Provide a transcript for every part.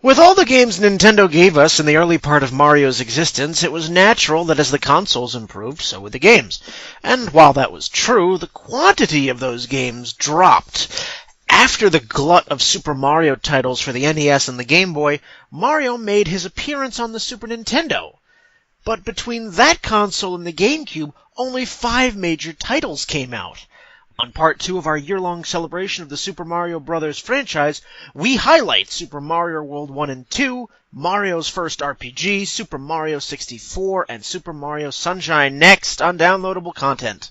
With all the games Nintendo gave us in the early part of Mario's existence, it was natural that as the consoles improved, so would the games. And while that was true, the quantity of those games dropped. After the glut of Super Mario titles for the NES and the Game Boy, Mario made his appearance on the Super Nintendo. But between that console and the GameCube, only 5 major titles came out. On Part 2 of our year-long celebration of the Super Mario Bros. Franchise, we highlight Super Mario World 1 and 2, Mario's first RPG, Super Mario 64, and Super Mario Sunshine next on downloadable content.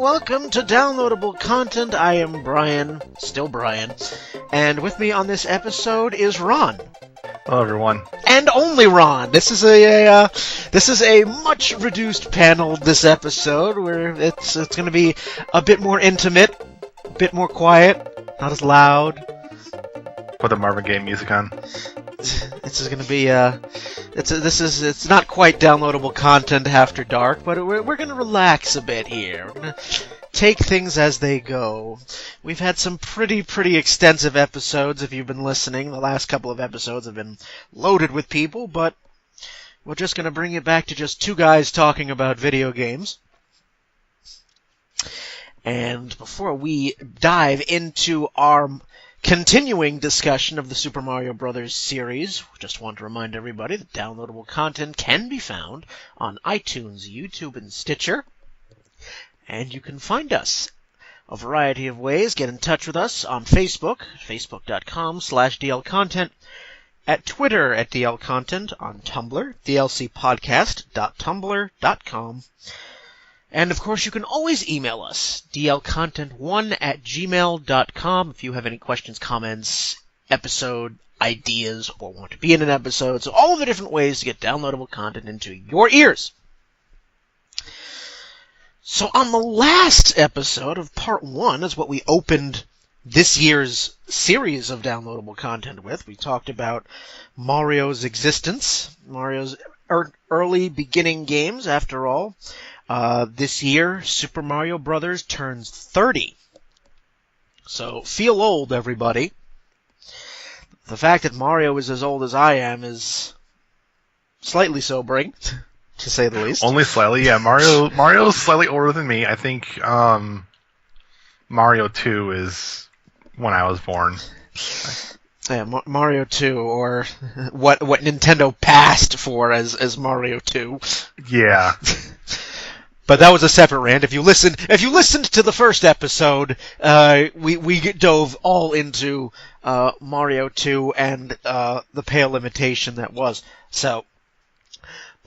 Welcome to Downloadable Content. I am Brian, still Brian, and with me on this episode is Ron. Hello, everyone. And only Ron. This is a much reduced panel this episode, where it's going to be a bit more intimate, a bit more quiet, not as loud. Put the Marvin Gaye music on. This is going to be it's not quite downloadable content after dark, but we're going to relax a bit here. We're going to take things as they go. We've had some pretty extensive episodes if you've been listening. The last couple of episodes have been loaded with people, but we're just going to bring it back to just 2 guys talking about video games. And before we dive into our continuing discussion of the Super Mario Bros. Series, just want to remind everybody that downloadable content can be found on iTunes, YouTube, and Stitcher. And you can find us a variety of ways. Get in touch with us on Facebook, facebook.com/DLContent, at Twitter at DLContent, on Tumblr, dlcpodcast.tumblr.com. And, of course, you can always email us, dlcontent1@gmail.com, if you have any questions, comments, episode ideas, or want to be in an episode. So all of the different ways to get downloadable content into your ears. So on the last episode of Part 1 is what we opened this year's series of downloadable content with. We talked about Mario's existence, Mario's early beginning games, after all. This year, Super Mario Bros. Turns 30. So, feel old, everybody. The fact that Mario is as old as I am is slightly sobering, to say the least. Only slightly, yeah. Mario's slightly older than me. I think Mario 2 is when I was born. Yeah, Mario 2, or what Nintendo passed for as Mario 2. Yeah. But that was a separate rant. If you listened to the first episode, we dove all into Mario 2 and the pale imitation that was. So,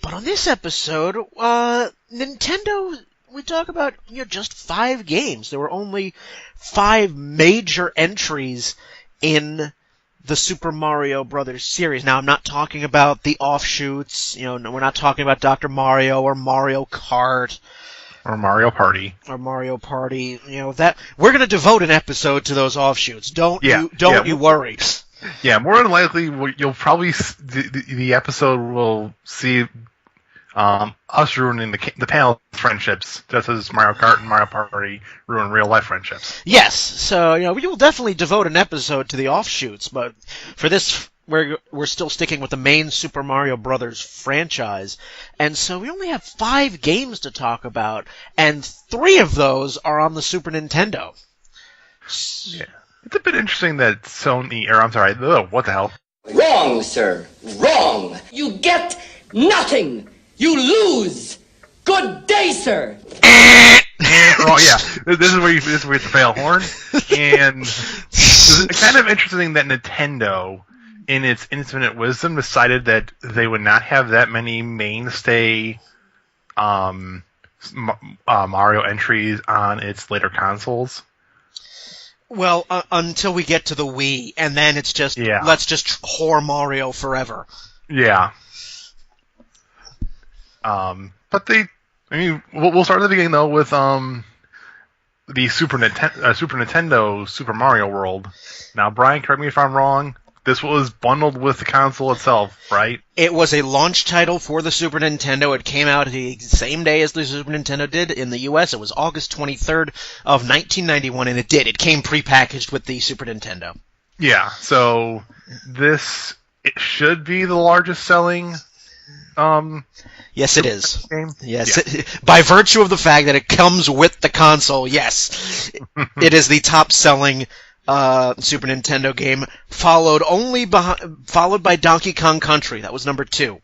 but on this episode, Nintendo, we talk about just 5 games. There were only 5 major entries in the Super Mario Bros. Series. Now, I'm not talking about the offshoots. We're not talking about Dr. Mario or Mario Kart. Or Mario Party. That we're going to devote an episode to those offshoots. Don't you worry. Yeah, more than likely, you'll probably, the episode will see us ruining the panel friendships, just as Mario Kart and Mario Party ruin real-life friendships. Yes, so, we will definitely devote an episode to the offshoots, but for this, we're still sticking with the main Super Mario Bros. Franchise, and so we only have 5 games to talk about, and 3 of those are on the Super Nintendo. Yeah. It's a bit interesting that what the hell? Wrong, sir. Wrong. You get nothing. You lose! Good day, sir! Oh yeah, this is where you have to fail horn. And it's kind of interesting that Nintendo, in its infinite wisdom, decided that they would not have that many mainstay Mario entries on its later consoles. Well, until we get to the Wii, and then it's just, let's just whore Mario forever. Yeah. But we'll start at the beginning, though, with the Super Nintendo Super Mario World. Now, Brian, correct me if I'm wrong, this was bundled with the console itself, right? It was a launch title for the Super Nintendo. It came out the same day as the Super Nintendo did in the US. It was August 23rd of 1991, and it did. It came prepackaged with the Super Nintendo. Yeah, so it should be the largest selling yes, it is. Game? Yes, yeah. By virtue of the fact that it comes with the console, yes. It is the top-selling Super Nintendo game, followed by Donkey Kong Country. That was number 2.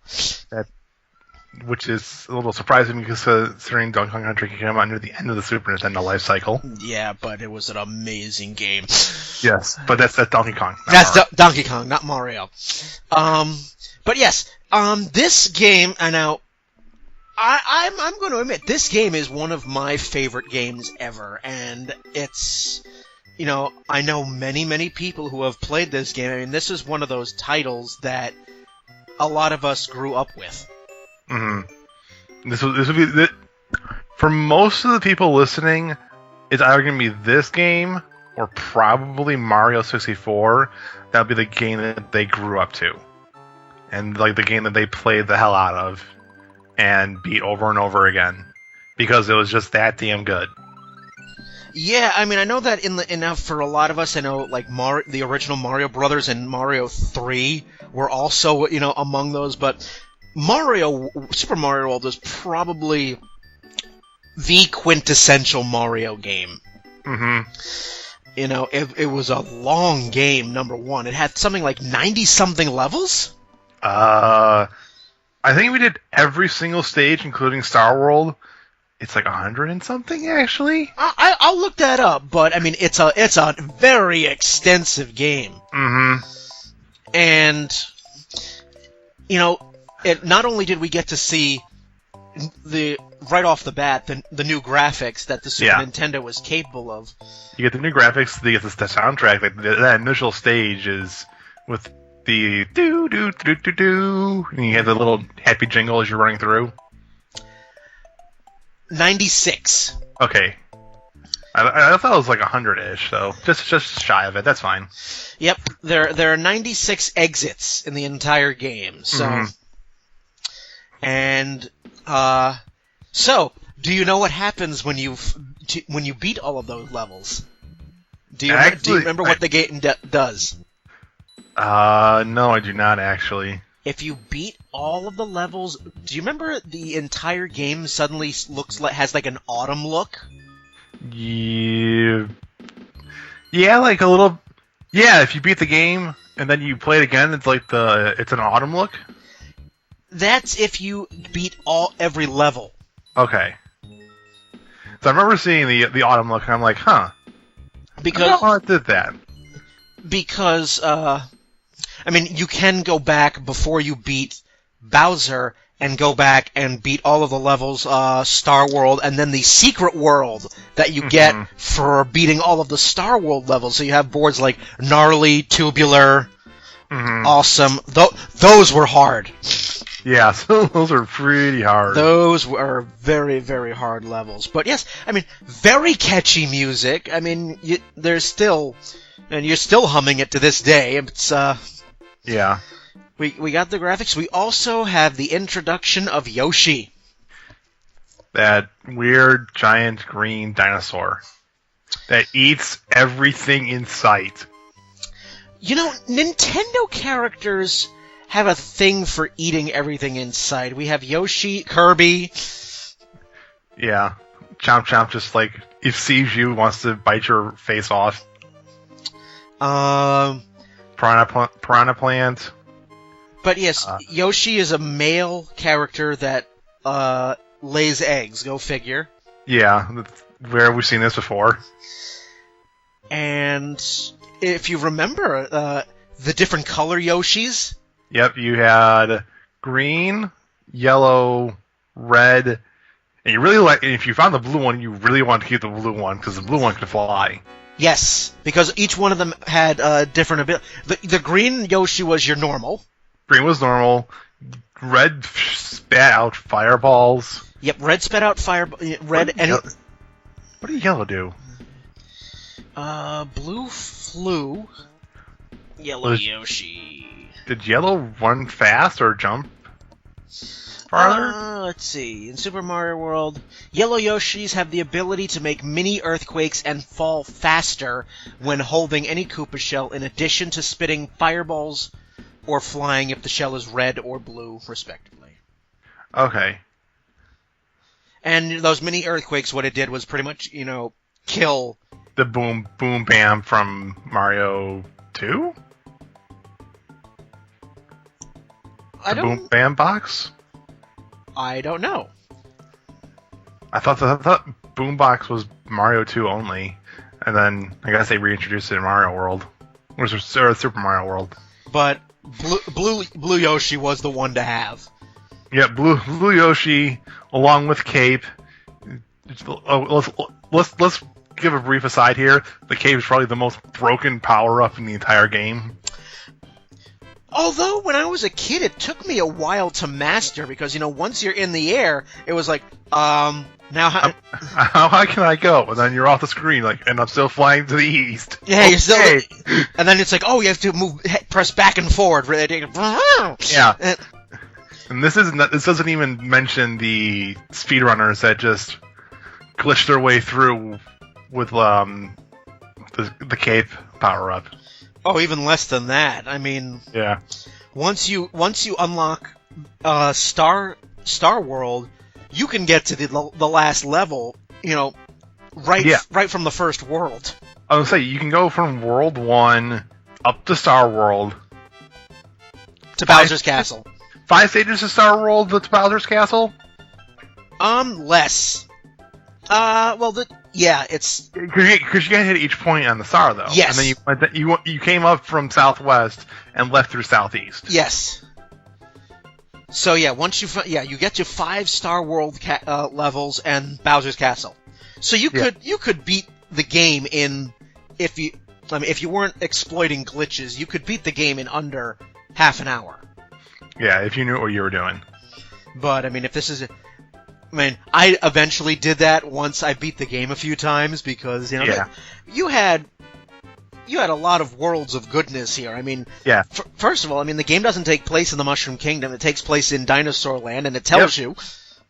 Which is a little surprising because considering Donkey Kong Country came out near the end of the Super Nintendo life cycle. Yeah, but it was an amazing game. Yes, but that's Donkey Kong. That's Donkey Kong, not Mario. But yes, this game, and now I'm going to admit this game is one of my favorite games ever, and it's. I know many people who have played this game. I mean, this is one of those titles that a lot of us grew up with. Mm-hmm. This would be for most of the people listening. It's either going to be this game or probably Mario 64. That'll be the game that they grew up to, and like the game that they played the hell out of and beat over and over again because it was just that damn good. Yeah, I mean, I know that for a lot of us, I know like the original Mario Brothers and Mario 3 were also among those, but Super Mario World is probably the quintessential Mario game. Mm-hmm. It was a long game. Number one, it had something like 90-something levels. I think we did every single stage, including Star World. It's like 100 and something, actually. I'll look that up, but I mean, it's a very extensive game. Mm-hmm. And not only did we get to see right off the bat the new graphics that the Super Nintendo was capable of. You get the new graphics. You get the soundtrack. Like that initial stage is with the do do do do do, and you have the little happy jingle as you're running through. 96. Okay. I thought it was like 100-ish, so just shy of it. That's fine. Yep, there are 96 exits in the entire game. So, and so do you know what happens when you beat all of those levels? Do you remember what the game does? No, I do not actually. If you beat all of the levels, do you remember the entire game suddenly has like an autumn look? Yeah, like a little. Yeah, if you beat the game and then you play it again, it's like it's an autumn look. That's if you beat every level. Okay. So I remember seeing the autumn look, and I'm like, huh. Because I don't know how it did that. Because I mean, you can go back before you beat Bowser and go back and beat all of the levels, Star World, and then the secret world that you get for beating all of the Star World levels. So you have boards like Gnarly, Tubular, Awesome. Those were hard. Yeah, so those are pretty hard. Those were very, very hard levels. But yes, I mean, very catchy music. I mean, you're still humming it to this day. It's yeah. We got the graphics. We also have the introduction of Yoshi. That weird giant green dinosaur that eats everything in sight. Nintendo characters have a thing for eating everything in sight. We have Yoshi, Kirby. Yeah. Chomp Chomp just like, if sees you, wants to bite your face off. Piranha Plant. But yes, Yoshi is a male character that lays eggs. Go figure. Yeah, where have we seen this before? And if you remember, the different color Yoshis. Yep, you had green, yellow, red, and you really like. And if you found the blue one, you really want to keep the blue one because the blue one could fly. Yes, because each one of them had different ability. The green Yoshi was your normal. Green was normal. Red spat out fireballs. Yep, red spat out red. What did yellow do? Blue flew. Yellow Yoshi. Did yellow run fast or jump farther? Let's see. In Super Mario World, yellow Yoshis have the ability to make mini earthquakes and fall faster when holding any Koopa shell, in addition to spitting fireballs or flying if the shell is red or blue, respectively. Okay. And those mini earthquakes, what it did was pretty much, kill the boom bam from Mario 2? Boom bam box? I don't know. I thought boom box was Mario 2 only, and then I guess they reintroduced it in Mario World, or Super Mario World. But blue Yoshi was the one to have. Yeah, blue Yoshi along with Cape. Let's give a brief aside here. The Cape is probably the most broken power-up in the entire game. Although, when I was a kid, it took me a while to master, because, once you're in the air, it was like, now how high can I go? And then you're off the screen, and I'm still flying to the east. Yeah, okay. You're still... And then it's like, you have to press back and forward. Yeah. And this doesn't even mention the speedrunners that just glitch their way through with the Cape power-up. Oh, even less than that. I mean, yeah. Once you unlock Star World, you can get to the last level. Right from the first world. I was gonna say you can go from World 1 up to Star World to Bowser's Castle. 5 stages to Star World to Bowser's Castle. Less. It's because you gotta hit each point on the star though. Yes. And then you came up from southwest and left through southeast. Yes. So once you get to 5 Star World levels and Bowser's Castle. So you could beat the game if you weren't exploiting glitches, you could beat the game in under half an hour. Yeah, if you knew what you were doing. But if this is I eventually did that once I beat the game a few times because you had a lot of worlds of goodness here. Yeah. First of all, the game doesn't take place in the Mushroom Kingdom. It takes place in Dinosaur Land, and it tells you.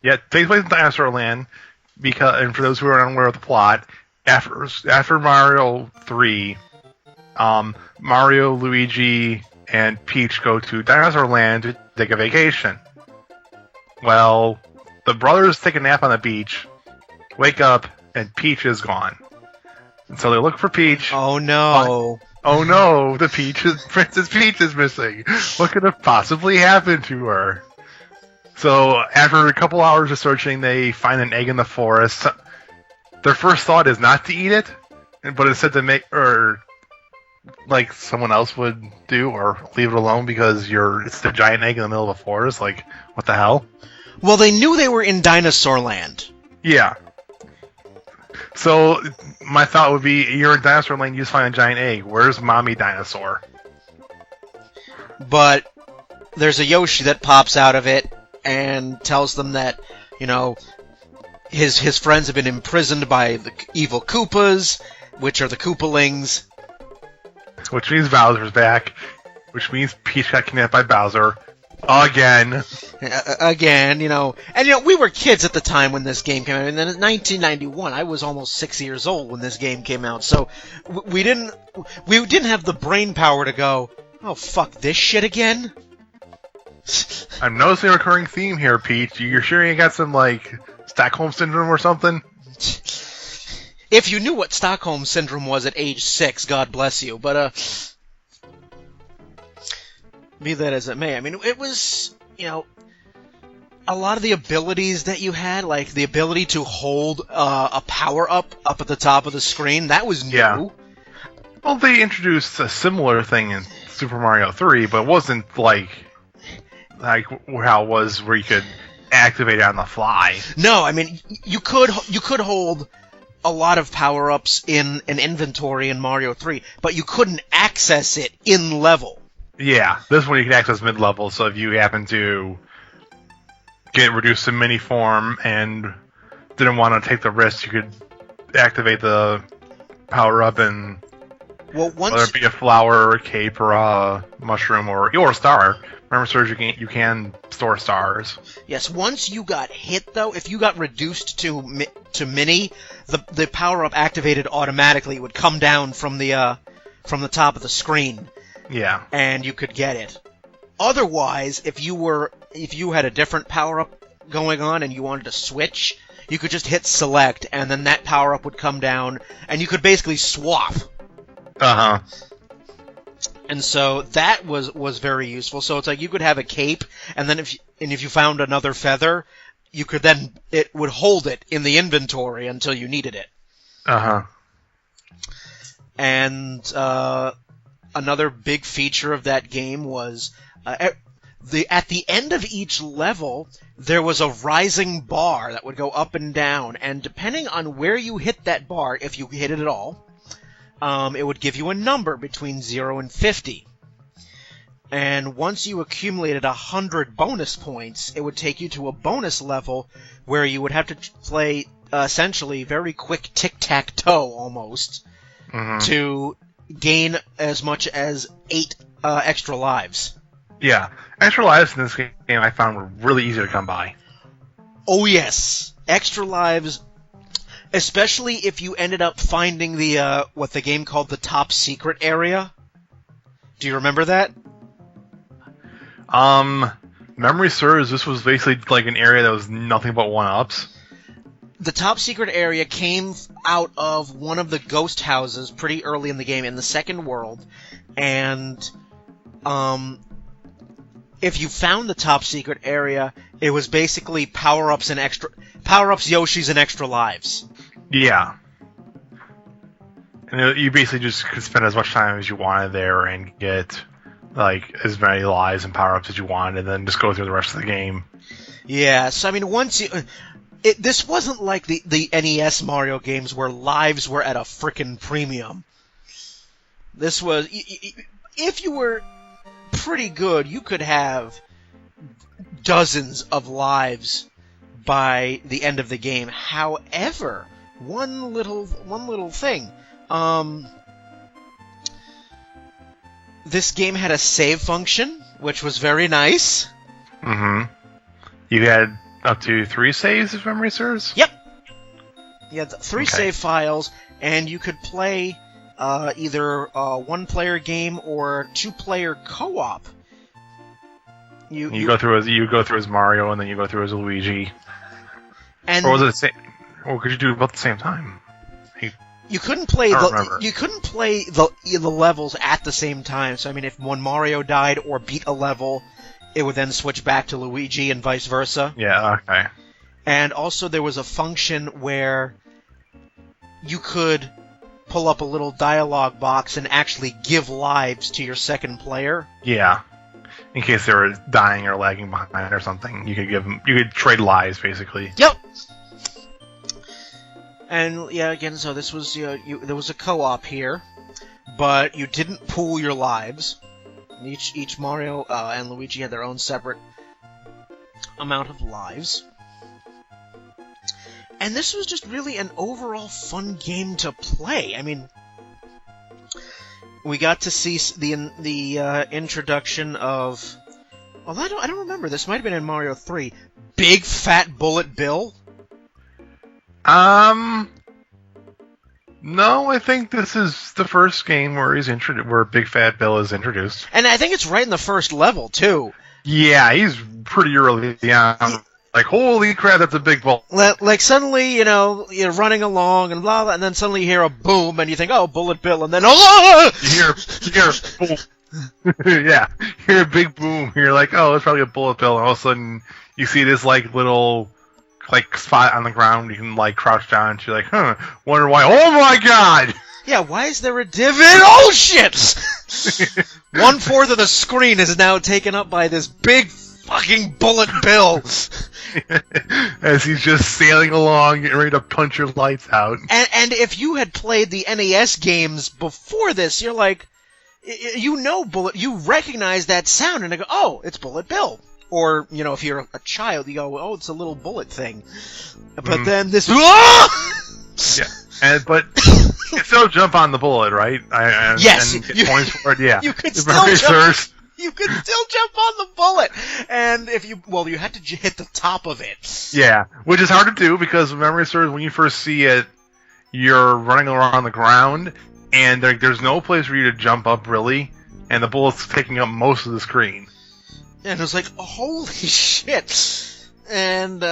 Yeah, it takes place in Dinosaur Land and for those who are unaware of the plot, after Mario 3, Mario, Luigi, and Peach go to Dinosaur Land to take a vacation. Well, the brothers take a nap on the beach, wake up, and Peach is gone. And so they look for Peach. Oh no! Oh no! Princess Peach is missing. What could have possibly happened to her? So after a couple hours of searching, they find an egg in the forest. Their first thought is not to eat it, but instead to make, or like someone else would do, or leave it alone because it's the giant egg in the middle of the forest. Like, what the hell? Well, they knew they were in Dinosaur Land. Yeah. So my thought would be, you're in Dinosaur Land, you just find a giant egg. Where's Mommy Dinosaur? But there's a Yoshi that pops out of it and tells them that, his friends have been imprisoned by the evil Koopas, which are the Koopalings. Which means Bowser's back. Which means Peach got kidnapped by Bowser. Again, and we were kids at the time when this game came out. And then in 1991, I was almost 6 years old when this game came out. So we didn't have the brain power to go, oh fuck this shit again. I'm noticing a recurring theme here, Peach. You're sure you got some Stockholm syndrome or something? If you knew what Stockholm syndrome was at age 6, God bless you. But be that as it may, it was, a lot of the abilities that you had, like the ability to hold a power-up up at the top of the screen, that was new. Yeah. Well, they introduced a similar thing in Super Mario 3, but it wasn't like how it was where you could activate it on the fly. No, I mean, you could hold a lot of power-ups in an inventory in Mario 3, but you couldn't access it in level. Yeah, this one you can access mid-level, so if you happen to get reduced to mini form and didn't want to take the risk, you could activate the power-up and whether it be a flower or a cape or a mushroom or a star. Remember, Serge, you can store stars. Yes, once you got hit, though, if you got reduced to mini, the power-up activated automatically. It would come down from the top of the screen. Yeah. And you could get it. Otherwise, if you had a different power-up going on and you wanted to switch, you could just hit select, and then that power-up would come down, and you could basically swap. Uh-huh. And so that was very useful. So it's like you could have a cape, and then if you found another feather, you could it would hold it in the inventory until you needed it. Uh-huh. And another big feature of that game was at the end of each level there was a rising bar that would go up and down, and depending on where you hit that bar, if you hit it at all, it would give you a number between 0 and 50. And once you accumulated 100 bonus points, it would take you to a bonus level where you would have to play essentially very quick tic-tac-toe almost to gain as much as 8 extra lives. Yeah. Extra lives in this game I found were really easy to come by. Oh yes. Extra lives, especially if you ended up finding the what the game called the top secret area. Do you remember that? Memory serves, this was basically like an area that was nothing but one-ups. The top secret area came out of one of the ghost houses pretty early in the game in the second world, and if you found the top secret area, it was basically power-ups, Yoshis, and extra lives. Yeah. And you basically just could spend as much time as you wanted there and get like as many lives and power-ups as you wanted, and then just go through the rest of the game. Yeah, so I mean, once you... this wasn't like the NES Mario games where lives were at a frickin' premium. This was... If you were pretty good, you could have dozens of lives by the end of the game. However, one little thing. This game had a save function, which was very nice. Mm-hmm. You had up to 3 saves, if memory serves? Yep. You had 3 save files, and you could play either a one-player game or 2-player co-op. You go through as Mario, and then you go through as Luigi. And or was it the same? Or could you do it both at the same time? You couldn't play the levels at the same time. So I mean, if one Mario died or beat a level, it would then switch back to Luigi and vice versa. Yeah, okay. And also there was a function where you could pull up a little dialogue box and actually give lives to your second player. Yeah. In case they were dying or lagging behind or something, you could trade lives basically. Yep. And yeah, again, so this was there was a co-op here, but you didn't pool your lives. Each Mario and Luigi had their own separate amount of lives. And this was just really an overall fun game to play. I mean, we got to see the introduction of... Well, I don't remember. This might have been in Mario 3. Big Fat Bullet Bill? No, I think this is the first game where Big Fat Bill is introduced. And I think it's right in the first level, too. Yeah, he's pretty early on. Like, holy crap, that's a big ball. Like, suddenly, you're running along and blah, blah, and then suddenly you hear a boom, and you think, oh, Bullet Bill, and then, oh! You hear boom. Yeah, you hear a big boom. You're like, oh, it's probably a Bullet Bill, and all of a sudden, you see this like little like spot on the ground. You can like crouch down and you're like, wonder why. Oh my god! Yeah, why is there a divot? Oh shit! 1/4 of the screen is now taken up by this big fucking bullet bill. As he's just sailing along, getting ready to punch your lights out. And if you had played the NES games before this, you're like, you recognize that sound, and I go, oh, it's Bullet Bill. Or, if you're a child, you go, oh, it's a little bullet thing. But then this... Yeah, but you still jump on the bullet, right? Yes. And get points for it, yeah. You could still jump... You could still jump on the bullet, and you had to hit the top of it. Yeah, which is hard to do because memory serves when you first see it, you're running around the ground, and there's no place for you to jump up really, and the bullet's taking up most of the screen. And it was like, holy shit! And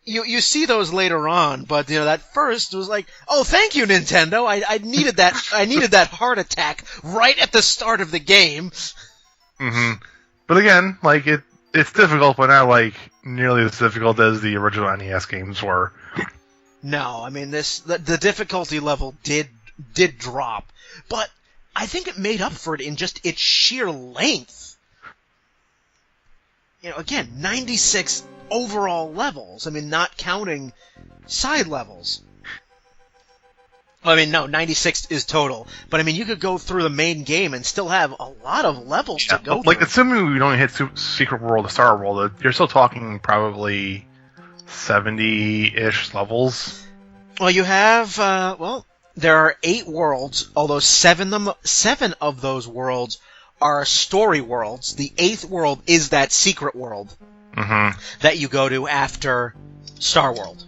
you see those later on, but that first was like, oh, thank you, Nintendo. I needed that. I needed that heart attack right at the start of the game. Mm-hmm. But again, like it's difficult, but not like nearly as difficult as the original NES games were. No, I mean the difficulty level did drop, but I think it made up for it in just its sheer length. Again, 96 overall levels. I mean, not counting side levels. I mean, no, 96 is total. But I mean, you could go through the main game and still have a lot of levels to go through. Like, assuming we don't hit Secret World or Star World, you're still talking probably 70-ish levels. Well, you have, there are 8 worlds, although 7 of those worlds are story worlds. The 8th world is that secret world that you go to after Star World.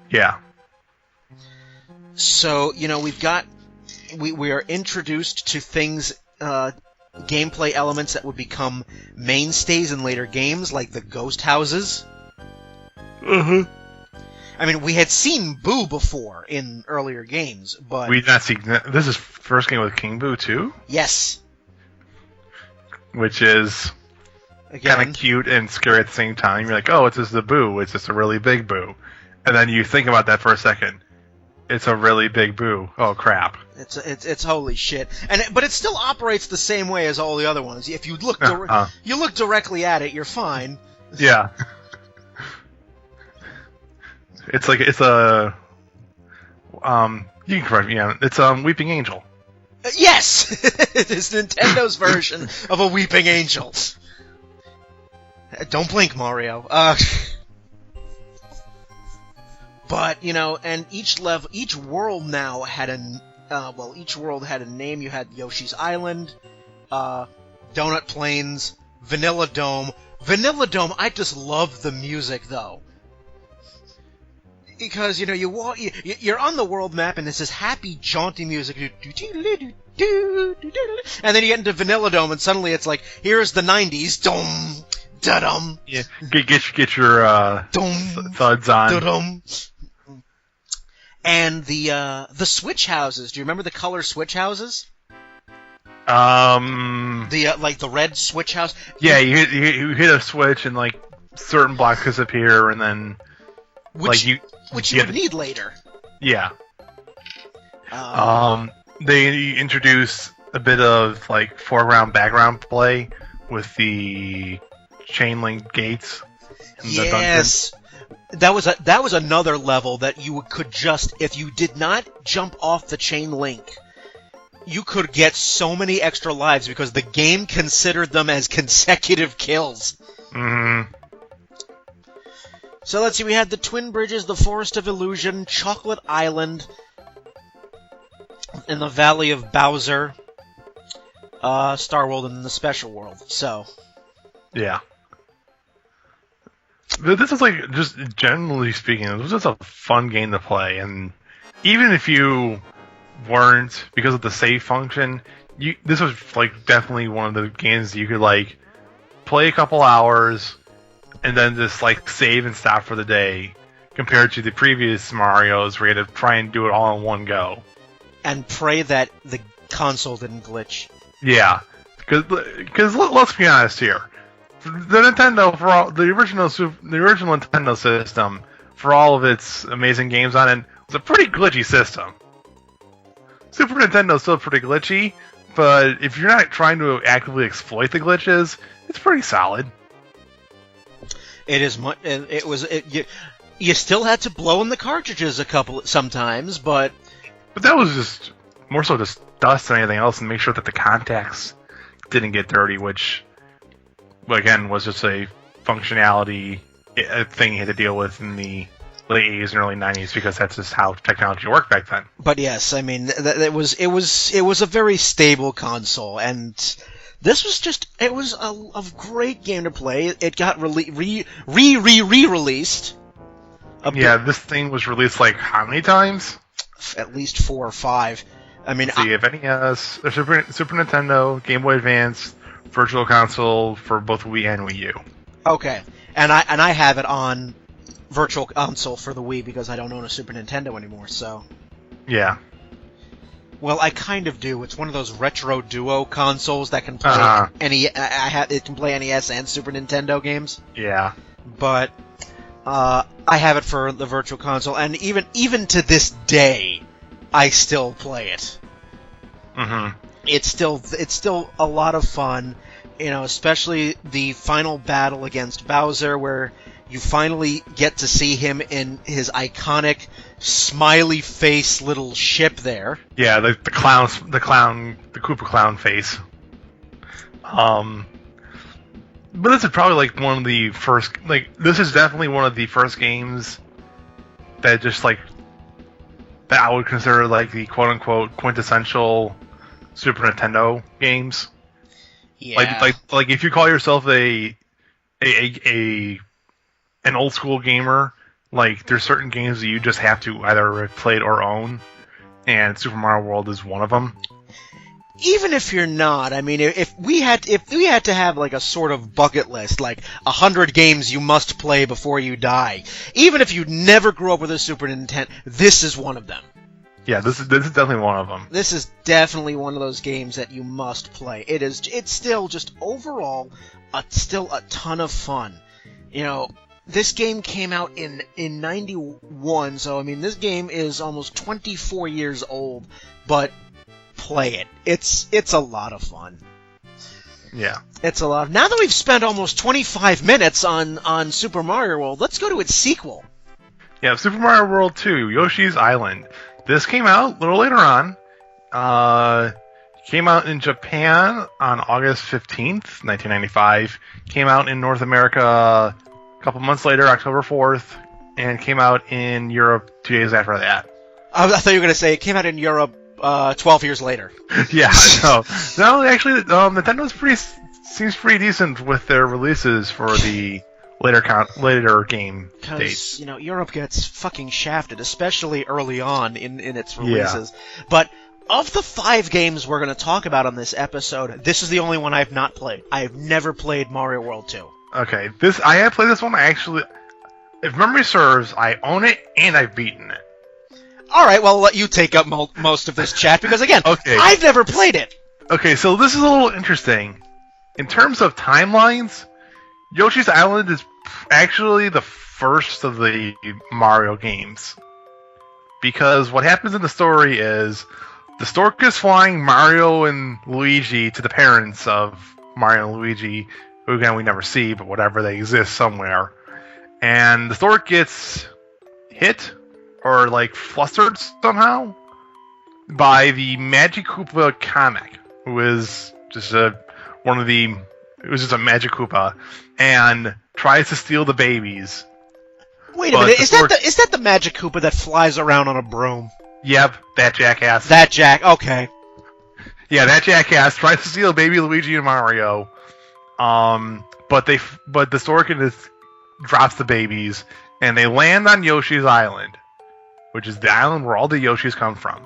Yeah. So, we are introduced to things, gameplay elements that would become mainstays in later games, like the ghost houses. Mm-hmm. I mean, we had seen Boo before in earlier games, but... We did not see... This is first game with King Boo, too? Yes. Which is kind of cute and scary at the same time. You're like, oh, it's just a Boo. It's just a really big Boo. And then you think about that for a second. It's a really big Boo. Oh, crap. It's holy shit. But it still operates the same way as all the other ones. If you look you look directly at it, you're fine. Yeah. It's a you can correct me. Yeah, it's Weeping Angel. Yes, it is Nintendo's version of a Weeping Angel. Don't blink, Mario. But and each world now had each world had a name. You had Yoshi's Island, Donut Plains, Vanilla Dome. Vanilla Dome, I just love the music though. Because, you're on the world map, and it's this happy, jaunty music. And then you get into Vanilla Dome, and suddenly it's like, here's the 90s. Dum, da-dum. Yeah, get your thuds on. Da-dum. And the switch houses. Do you remember the color switch houses? The red switch house? Yeah, you hit a switch, and, like, certain blocks disappear, and then... Which you would need later. Yeah. They introduce a bit of like foreground background play with the chain link gates. Yes. That was another level that you could just, if you did not jump off the chain link, you could get so many extra lives because the game considered them as consecutive kills. Mm-hmm. So let's see, we had the Twin Bridges, the Forest of Illusion, Chocolate Island, and the Valley of Bowser, Star World, and the Special World, so... Yeah. This is like, just generally speaking, it was just a fun game to play, and even if you weren't, because of the save function, this was like definitely one of the games that you could like, play a couple hours... and then just, like, save and stop for the day, compared to the previous Marios where you had to try and do it all in one go. And pray that the console didn't glitch. Yeah. Because let's be honest here. The Nintendo the original Nintendo system, for all of its amazing games on it, was a pretty glitchy system. Super Nintendo's still pretty glitchy, but if you're not trying to actively exploit the glitches, it's pretty solid. It is. You still had to blow in the cartridges sometimes, but that was just more so just dust than anything else, and make sure that the contacts didn't get dirty, which again was just a functionality thing you had to deal with in the late 80s and early 90s, because that's just how technology worked back then. But yes, I mean, it was a very stable console, and this was just, it was a great game to play. It got re-released. Yeah, this thing was released like how many times? At least 4 or 5. I mean, you have NES, Super Nintendo, Game Boy Advance, Virtual Console for both Wii and Wii U. Okay, and I have it on Virtual Console for the Wii because I don't own a Super Nintendo anymore. So yeah. Well, I kind of do. It's one of those retro duo consoles that can play it can play NES and Super Nintendo games. Yeah. But I have it for the Virtual Console, and even to this day, I still play it. Mm-hmm. It's still a lot of fun, especially the final battle against Bowser, where you finally get to see him in his iconic smiley face little ship there. Yeah, the Koopa clown face. But this is probably like one of the first, this is definitely one of the first games that just that I would consider like the quote unquote quintessential Super Nintendo games. Yeah. Like if you call yourself an old school gamer, there's certain games that you just have to either have played or own, and Super Mario World is one of them. Even if you're not, I mean, if we had to have a sort of bucket list, 100 games you must play before you die, even if you never grew up with a Super Nintendo, this is one of them. Yeah, this is definitely one of them. This is definitely one of those games that you must play. It's still just overall still a ton of fun. This game came out in 91, so I mean this game is almost 24 years old, but play it. It's a lot of fun. Yeah. It's a lot. Now that we've spent almost 25 minutes on Super Mario World, let's go to its sequel. Yeah, Super Mario World 2, Yoshi's Island. This came out a little later on. Came out in Japan on August 15th, 1995. Came out in North America a couple months later, October 4th, and came out in Europe 2 days after that. I thought you were going to say it came out in Europe 12 years later. Yeah, no, actually, Nintendo seems pretty decent with their releases for the later game dates. Because, Europe gets fucking shafted, especially early on in its releases. Yeah. But of the 5 games we're going to talk about on this episode, this is the only one I've not played. I have never played Mario World 2. Okay, I have played this one. Actually, if memory serves, I own it and I've beaten it. Alright, well, I'll let you take up most of this chat, because again, okay. I've never played it! Okay, so this is a little interesting. In terms of timelines, Yoshi's Island is actually the first of the Mario games. Because what happens in the story is, the stork is flying Mario and Luigi to the parents of Mario and Luigi, who again we never see, but whatever, they exist somewhere. And the stork gets hit, or flustered somehow, by the Magic Koopa comic, who is just a Magic Koopa, and tries to steal the babies. Wait a minute, is that the Magic Koopa that flies around on a broom? Yep, that jackass. Okay. Yeah, that jackass tries to steal baby Luigi and Mario. But the stork drops the babies, and they land on Yoshi's Island, which is the island where all the Yoshis come from.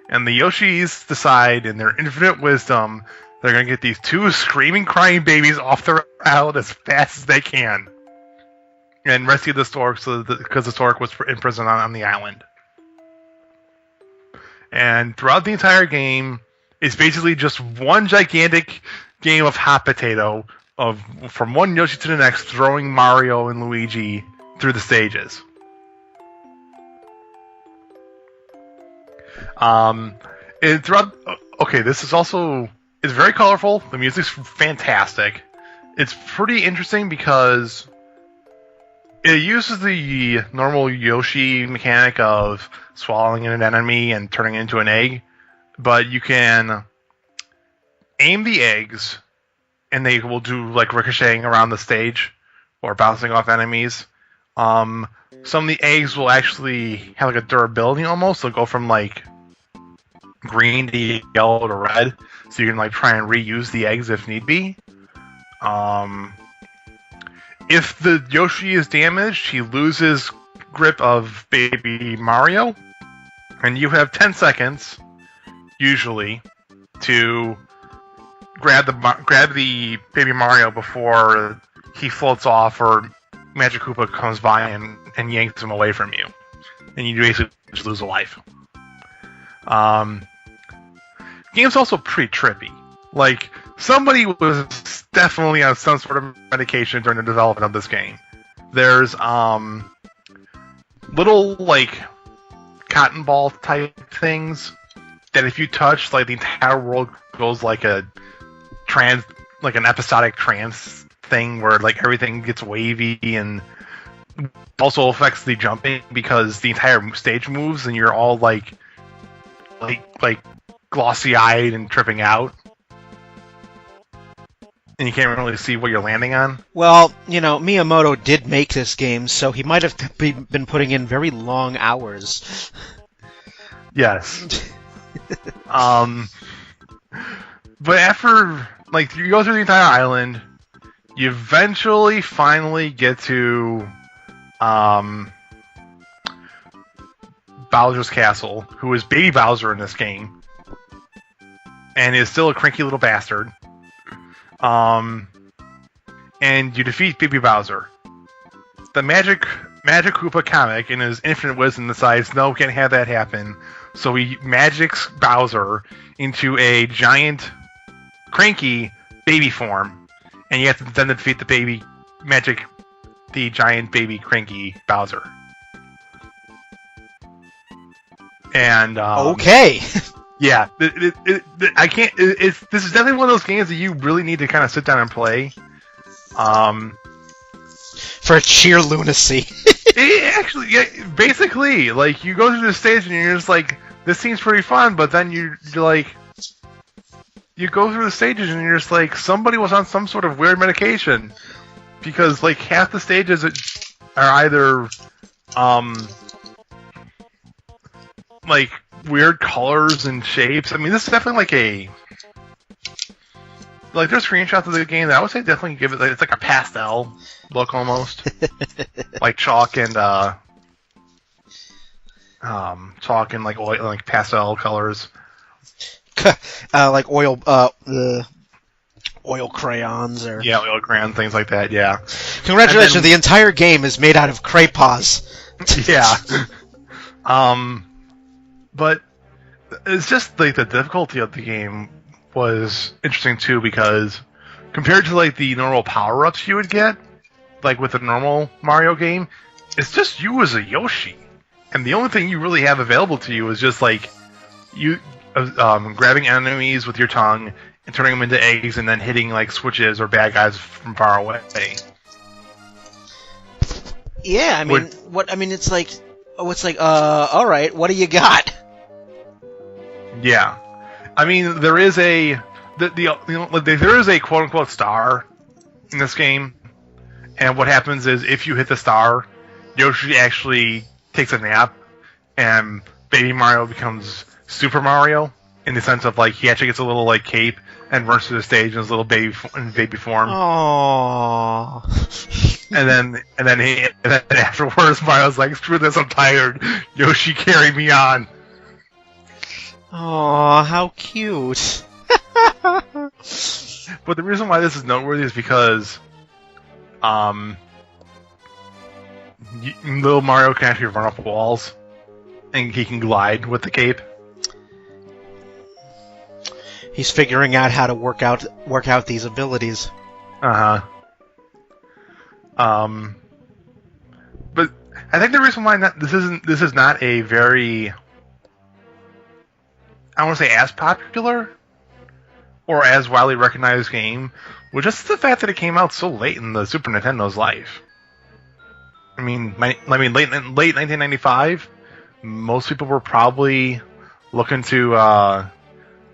And the Yoshis decide, in their infinite wisdom, they're going to get these 2 screaming, crying babies off their island as fast as they can, and rescue the stork because the stork was imprisoned on the island. And throughout the entire game, It's basically just one gigantic game of hot potato from one Yoshi to the next, throwing Mario and Luigi through the stages. And throughout, okay, this is also it's very colorful. The music's fantastic. It's pretty interesting because it uses the normal Yoshi mechanic of swallowing an enemy and turning it into an egg, but you can aim the eggs, and they will do like ricocheting around the stage or bouncing off enemies. Some of the eggs will actually have like a durability almost. They'll go from like green to yellow to red, so you can like try and reuse the eggs if need be. If the Yoshi is damaged, he loses grip of Baby Mario, and you have 10 seconds, usually, to grab the Baby Mario before he floats off or Magic Koopa comes by and yanks him away from you. And you basically just lose a life. Game's also pretty trippy. Like, somebody was definitely on some sort of medication during the development of this game. There's little like cotton ball type things that if you touch, like the entire world goes like an episodic trance thing where like everything gets wavy, and also affects the jumping because the entire stage moves and you're all like glossy eyed and tripping out. And you can't really see what you're landing on. Well, you know, Miyamoto did make this game, so he might have been putting in very long hours. Yes. But after, like, you go through the entire island, you eventually finally get to Bowser's Castle, who is Baby Bowser in this game, and is still a cranky little bastard. And you defeat Baby Bowser. The Magic Koopa comic, in his infinite wisdom, decides, no, can't have that happen. So he magics Bowser into a giant, cranky baby form, and you have to then defeat the giant baby cranky Bowser. And okay. Yeah, I can't. This is definitely one of those games that you really need to kind of sit down and play. For sheer lunacy. Actually, yeah, basically, like, you go through the stage and you're just like, this seems pretty fun, but then you're like, you go through the stages and you're just like, somebody was on some sort of weird medication, because like half the stages are either like weird colors and shapes. I mean, this is definitely like there's screenshots of the game that I would say definitely give it, it's like a pastel look almost. Like chalk and like oil, like pastel colors. Like oil crayons or oil crayon, things like that. Yeah. Congratulations! The entire game is made out of crayons. Yeah. But it's just like the difficulty of the game was interesting too, because compared to like the normal power-ups you would get, like with a normal Mario game, it's just you as a Yoshi, and the only thing you really have available to you is just like you grabbing enemies with your tongue and turning them into eggs, and then hitting like switches or bad guys from far away. Yeah, I mean, it's like, all right, what do you got? Yeah, I mean, there is a there is a quote unquote star in this game, and what happens is if you hit the star, Yoshi actually takes a nap, and Baby Mario becomes Super Mario in the sense of like he actually gets a little like cape and runs through the stage in his little baby form. Aww. And then afterwards, Mario's like, "Screw this, I'm tired. Yoshi, carry me on." Aw, how cute. But the reason why this is noteworthy is because little Mario can actually run up walls, and he can glide with the cape. He's figuring out how to work out these abilities. But I think the reason why this is not a very, I don't want to say as popular or as widely recognized game was just the fact that it came out so late in the Super Nintendo's life. I mean, late 1995, most people were probably looking to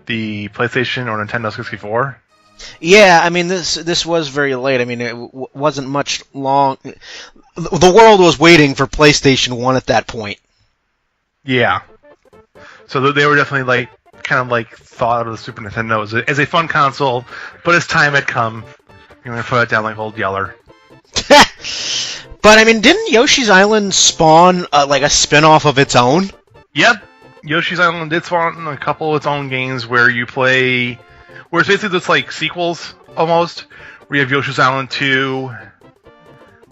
the PlayStation or Nintendo 64. Yeah, I mean, this was very late. I mean, it wasn't much long. The world was waiting for PlayStation 1 at that point. Yeah. So they were definitely thought of the Super Nintendo as a fun console, but its time had come. You're going to put it down like Old Yeller. But, I mean, didn't Yoshi's Island spawn, a spin-off of its own? Yep. Yoshi's Island did spawn a couple of its own games where you play... Where it's basically just like sequels, almost. Where you have Yoshi's Island 2...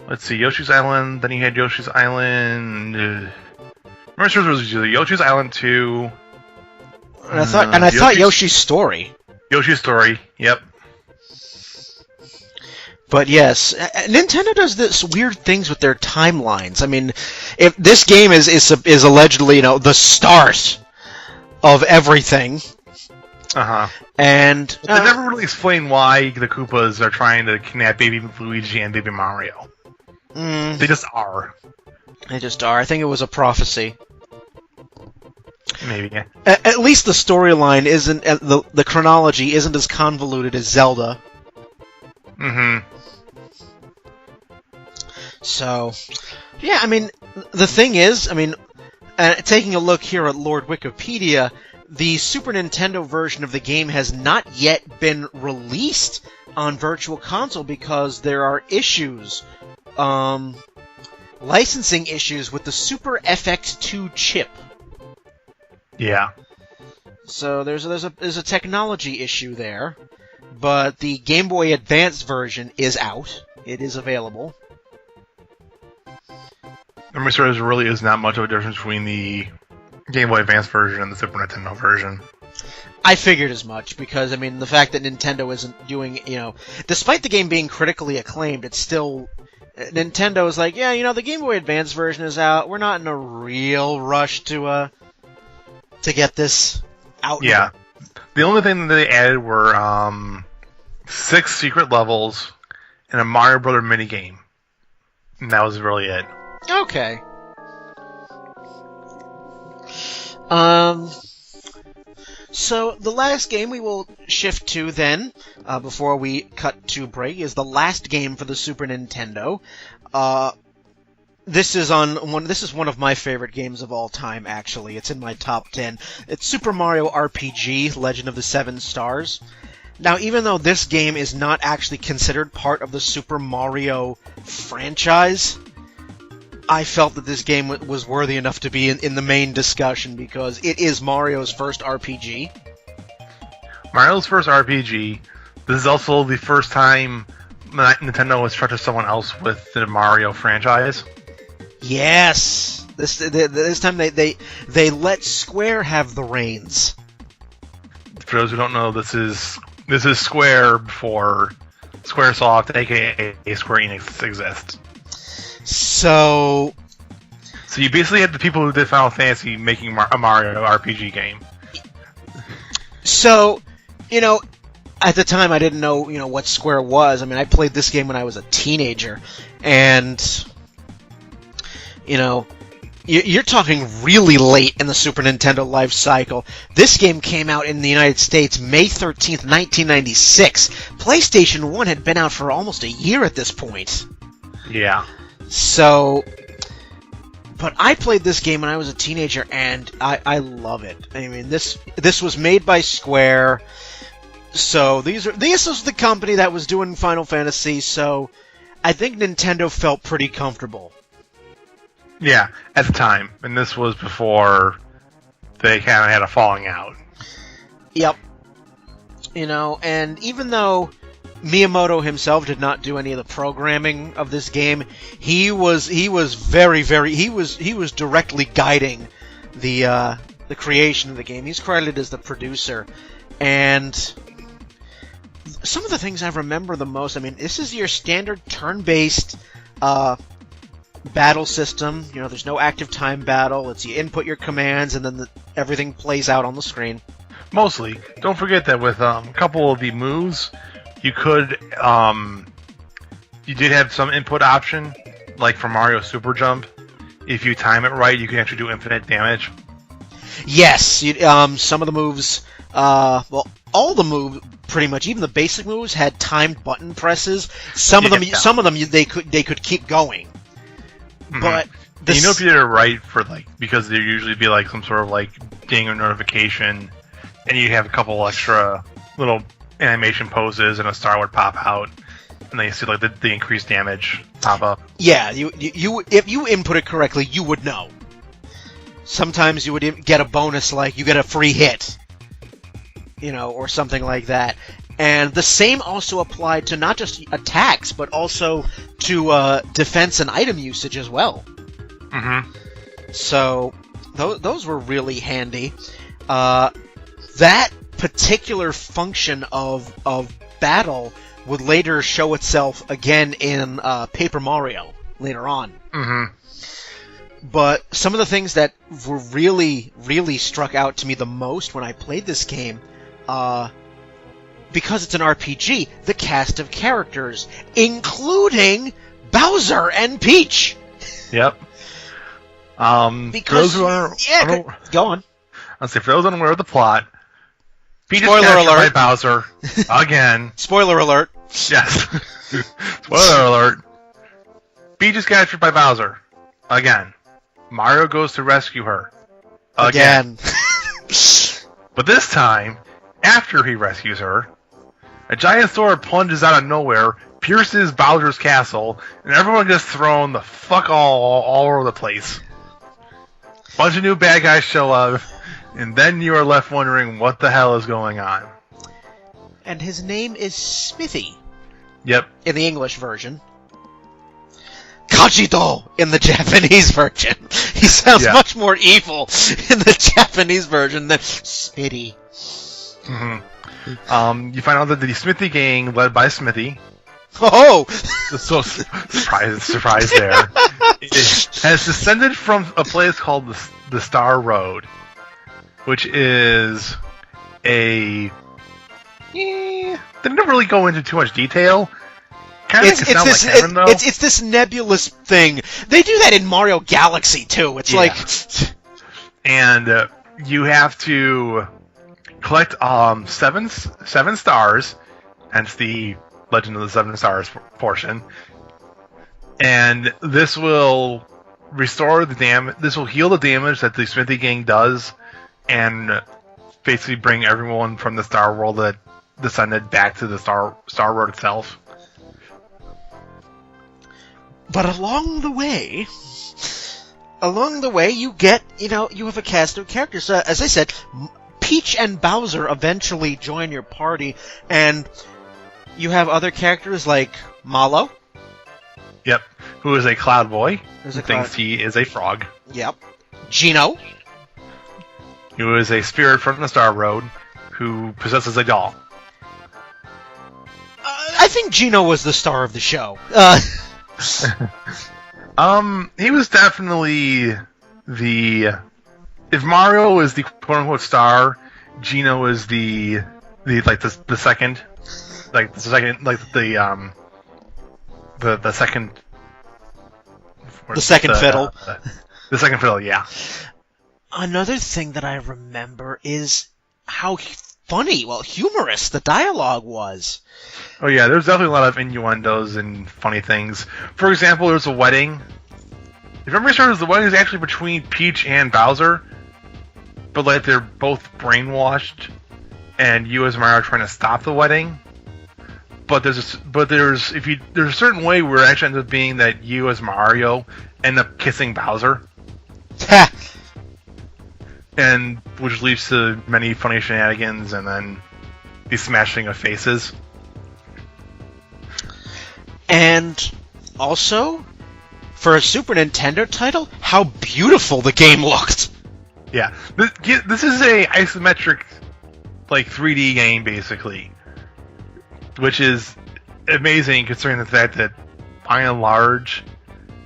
Let's see, Yoshi's Island, then you had Yoshi's Island... Remember, there was Yoshi's Island 2... And I thought Yoshi's Story. Yoshi's Story, yep. But yes, Nintendo does this weird things with their timelines. I mean, if this game is allegedly, the start of everything. And they never really explain why the Koopas are trying to kidnap Baby Luigi and Baby Mario. They just are. They just are. I think it was a prophecy. Maybe. Yeah. At least the storyline isn't the chronology isn't as convoluted as Zelda. So, yeah, I mean, the thing is, taking a look here at Lord Wikipedia, the Super Nintendo version of the game has not yet been released on Virtual Console because there are issues, licensing issues with the Super FX2 chip. Yeah. So there's a technology issue there, but the Game Boy Advance version is out. It is available. I'm sure there really is not much of a difference between the Game Boy Advance version and the Super Nintendo version. I figured as much, because, the fact that Nintendo isn't doing, despite the game being critically acclaimed, it's still... Nintendo is like, yeah, the Game Boy Advance version is out. We're not in a real rush to get this out. Yeah. The only thing that they added were 6 secret levels and a Mario Brother minigame. And that was really it. Okay. So the last game we will shift to then, before we cut to break, is the last game for the Super Nintendo. This is one of my favorite games of all time, actually. It's in my top 10. It's Super Mario RPG, Legend of the Seven Stars. Now, even though this game is not actually considered part of the Super Mario franchise, I felt that this game was worthy enough to be in the main discussion because it is Mario's first RPG. Mario's first RPG. This is also the first time Nintendo has trusted someone else with the Mario franchise. Yes! This time they let Square have the reins. For those who don't know, this is Square before Squaresoft, aka Square Enix, exists. So you basically had the people who did Final Fantasy making a Mario RPG game. So, at the time I didn't know, what Square was. I played this game when I was a teenager, and, you're talking really late in the Super Nintendo life cycle. This game came out in the United States May 13th, 1996. PlayStation 1 had been out for almost a year at this point. Yeah. So, but I played this game when I was a teenager, and I love it. This was made by Square, so this was the company that was doing Final Fantasy, so I think Nintendo felt pretty comfortable. Yeah, at the time, and this was before they kind of had a falling out. Yep. And even though Miyamoto himself did not do any of the programming of this game, he was directly guiding the creation of the game. He's credited as the producer, And some of the things I remember the most, I mean, this is your standard turn-based battle system. You know, there's no active time battle. It's you input your commands, and then everything plays out on the screen. Mostly. Don't forget that with a couple of the moves, you could, you did have some input option, like for Mario Super Jump. If you time it right, you can actually do infinite damage. Yes, some of the moves, well, all the moves, pretty much, even the basic moves had timed button presses. Some of them, they could keep going. Mm-hmm. But you know, if you did it right for because there usually be some sort of ding or notification, and you have a couple extra little animation poses, and a star would pop out, and then you see the increased damage pop up. Yeah, you if you input it correctly, you would know. Sometimes you would get a bonus, like you get a free hit, or something like that. And the same also applied to not just attacks, but also to defense and item usage as well. Mm-hmm. So those were really handy. That particular function of battle would later show itself again in Paper Mario later on. Mm-hmm. But some of the things that were really, really struck out to me the most when I played this game, because it's an RPG, the cast of characters, including Bowser and Peach. Yep. Because, for those who are, go on. I'll say, for those unaware of the plot, Peach Spoiler is captured alert. by Bowser again. Spoiler alert. Yes. Spoiler alert. Peach is captured by Bowser again. Mario goes to rescue her again. But this time, after he rescues her, a giant sword plunges out of nowhere, pierces Bowser's castle, and everyone gets thrown the fuck all over the place. Bunch of new bad guys show up, and then you are left wondering what the hell is going on. And his name is Smithy. Yep. In the English version. Kajito in the Japanese version. He sounds much more evil in the Japanese version than Smitty. Mm-hmm. You find out that the Smithy gang, led by Smithy, oh, so surprise there, has descended from a place called the Star Road, which is they didn't really go into too much detail. It's this nebulous thing. They do that in Mario Galaxy too. It's like, and you have to collect 7 stars, hence the Legend of the 7 Stars portion, and this will restore the damage. This will heal the damage that the Smithy gang does, and basically bring everyone from the Star World that descended back to the Star Road itself. But along the way, you get, you have a cast of characters. As I said, Peach and Bowser eventually join your party, and you have other characters like Mallow. Yep, who is a cloud boy, who thinks he is a frog. Yep. Gino. Who is a spirit from the Star Road, who possesses a doll. I think Gino was the star of the show. He was definitely if Mario is the quote unquote star, Gino is the second fiddle. The second fiddle, yeah. Another thing that I remember is how humorous the dialogue was. Oh yeah, there's definitely a lot of innuendos and funny things. For example, there's a wedding. If memory serves, the wedding is actually between Peach and Bowser, but they're both brainwashed, and you as Mario are trying to stop the wedding. But there's a certain way where it actually ends up being that you as Mario end up kissing Bowser. And which leads to many funny shenanigans and then the smashing of faces. And also, for a Super Nintendo title, how beautiful the game looked. Yeah, this is a isometric like 3D game basically, which is amazing considering the fact that by and large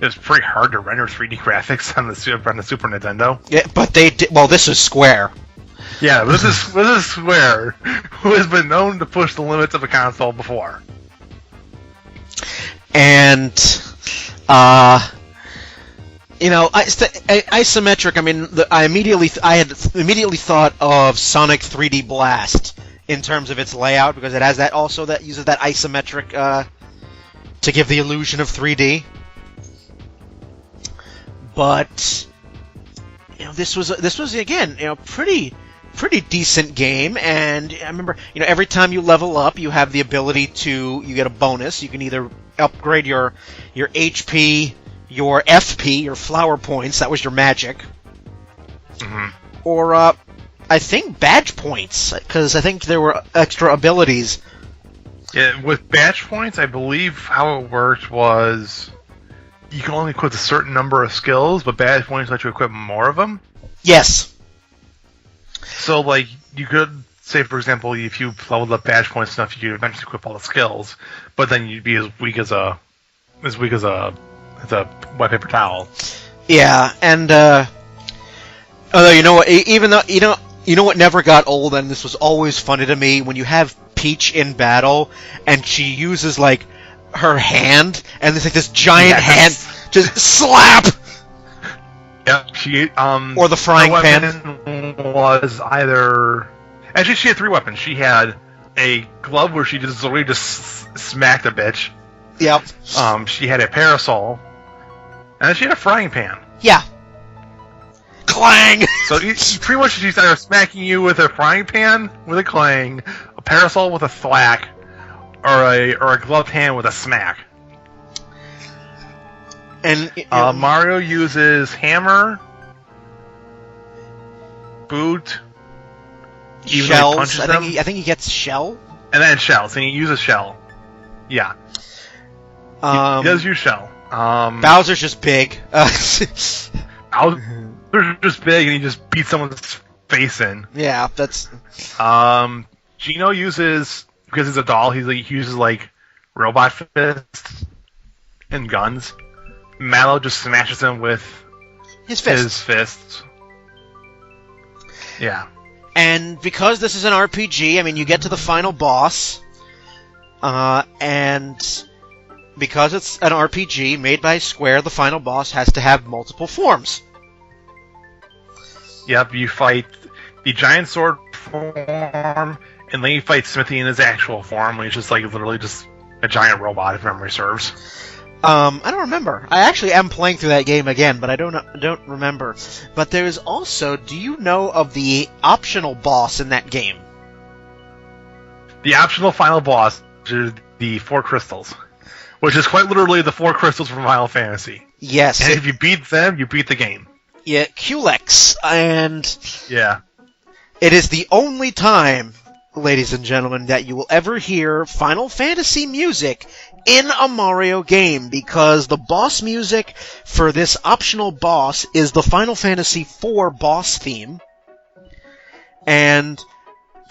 it was pretty hard to render 3D graphics on the Super Nintendo. Yeah, but they did. Well, this is Square. Yeah, this is Square, who has been known to push the limits of a console before. And isometric. I mean, I had immediately thought of Sonic 3D Blast in terms of its layout because it has that uses that isometric to give the illusion of 3D. But this was again pretty decent game, and I remember every time you level up, you have the ability you get a bonus. You can either upgrade your HP, your FP, your flower points, that was your magic, or I think badge points, because I think there were extra abilities. Yeah, with badge points, I believe how it worked was you can only equip a certain number of skills, but badge points let you equip more of them. Yes. So, like, you could say, for example, if you leveled up badge points enough, you could eventually equip all the skills, but then you'd be as weak as a wet paper towel. Yeah, and although even though what never got old, and this was always funny to me, when you have Peach in battle and she uses like her hand, and there's like this giant hand just slap. Yeah, she or the frying pan was either. Actually, she had 3 weapons. She had a glove where she just literally just smacked a bitch. Yep. She had a parasol, and then she had a frying pan. Yeah. Clang. So pretty much she's either smacking you with a frying pan with a clang, a parasol with a thwack, or a gloved hand with a smack. And Mario uses hammer, boot, shells. I think he gets shell. And then shells, and he uses shell. Yeah. He does use shell. Bowser's just big. Bowser's just big, and he just beats someone's face in. Yeah, that's. Gino uses, because he's a doll, he uses like robot fists and guns. Mallow just smashes him with his fists. Yeah. And because this is an RPG, I mean, you get to the final boss, and because it's an RPG made by Square, the final boss has to have multiple forms. Yep, you fight the giant sword form, and then you fight Smithy in his actual form, which is just like literally just a giant robot, if memory serves. I don't remember. I actually am playing through that game again, but I don't remember. But there's also, do you know of the optional boss in that game? The optional final boss is the 4 crystals, which is quite literally the 4 crystals from Final Fantasy. Yes. And if you beat them, you beat the game. Yeah, Culex, and yeah, it is the only time, ladies and gentlemen, that you will ever hear Final Fantasy music in a Mario game, because the boss music for this optional boss is the Final Fantasy IV boss theme. And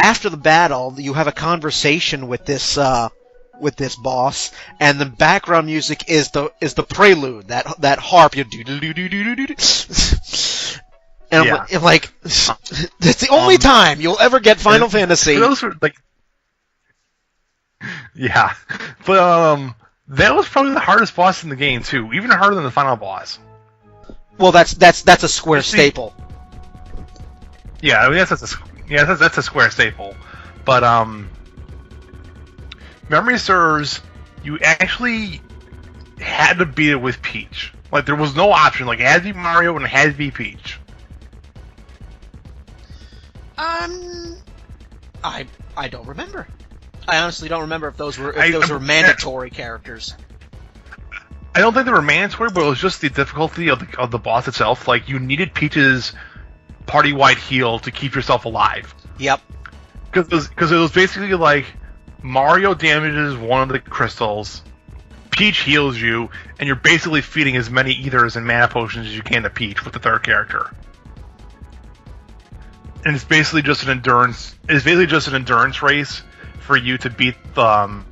after the battle, you have a conversation with this boss, and the background music is the prelude, that harp. And yeah. I'm like, that's the only time you'll ever get Final Fantasy. Those were like, yeah, but that was probably the hardest boss in the game too, even harder than the final boss. Well, that's a Square staple. Yeah, I mean that's a Square staple, but memory serves, you actually had to beat it with Peach. Like there was no option. Like it had to be Mario and it had to be Peach. I don't remember. I honestly don't remember if those were mandatory characters. I don't think they were mandatory, but it was just the difficulty of the boss itself. Like you needed Peach's party-wide heal to keep yourself alive. Yep. Because it was basically like Mario damages one of the crystals, Peach heals you, and you're basically feeding as many ethers and mana potions as you can to Peach with the third character. and it's basically just an endurance. It's basically just an endurance race for you to beat the.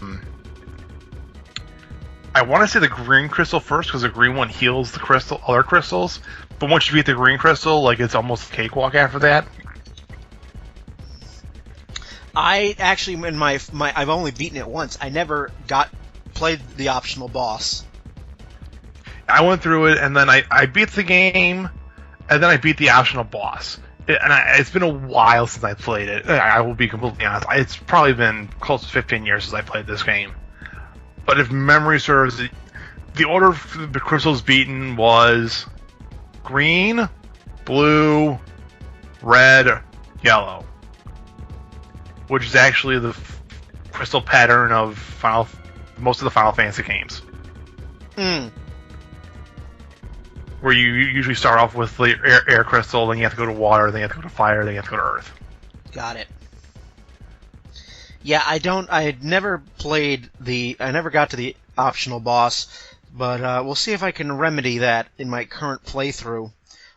I want to say the green crystal first because the green one heals the other crystals. But once you beat the green crystal, like it's almost a cakewalk after that. I actually, in my I've only beaten it once. I never played the optional boss. I went through it, and then I beat the game, and then I beat the optional boss. It's been a while since I played it. I will be completely honest. It's probably been close to 15 years since I played this game. But if memory serves, the order of the crystals beaten was green, blue, red, yellow, which is actually the crystal pattern of most of the Final Fantasy games. Where you usually start off with the air crystal, then you have to go to water, then you have to go to fire, then you have to go to earth. Got it. Yeah, I never got to the optional boss, but we'll see if I can remedy that in my current playthrough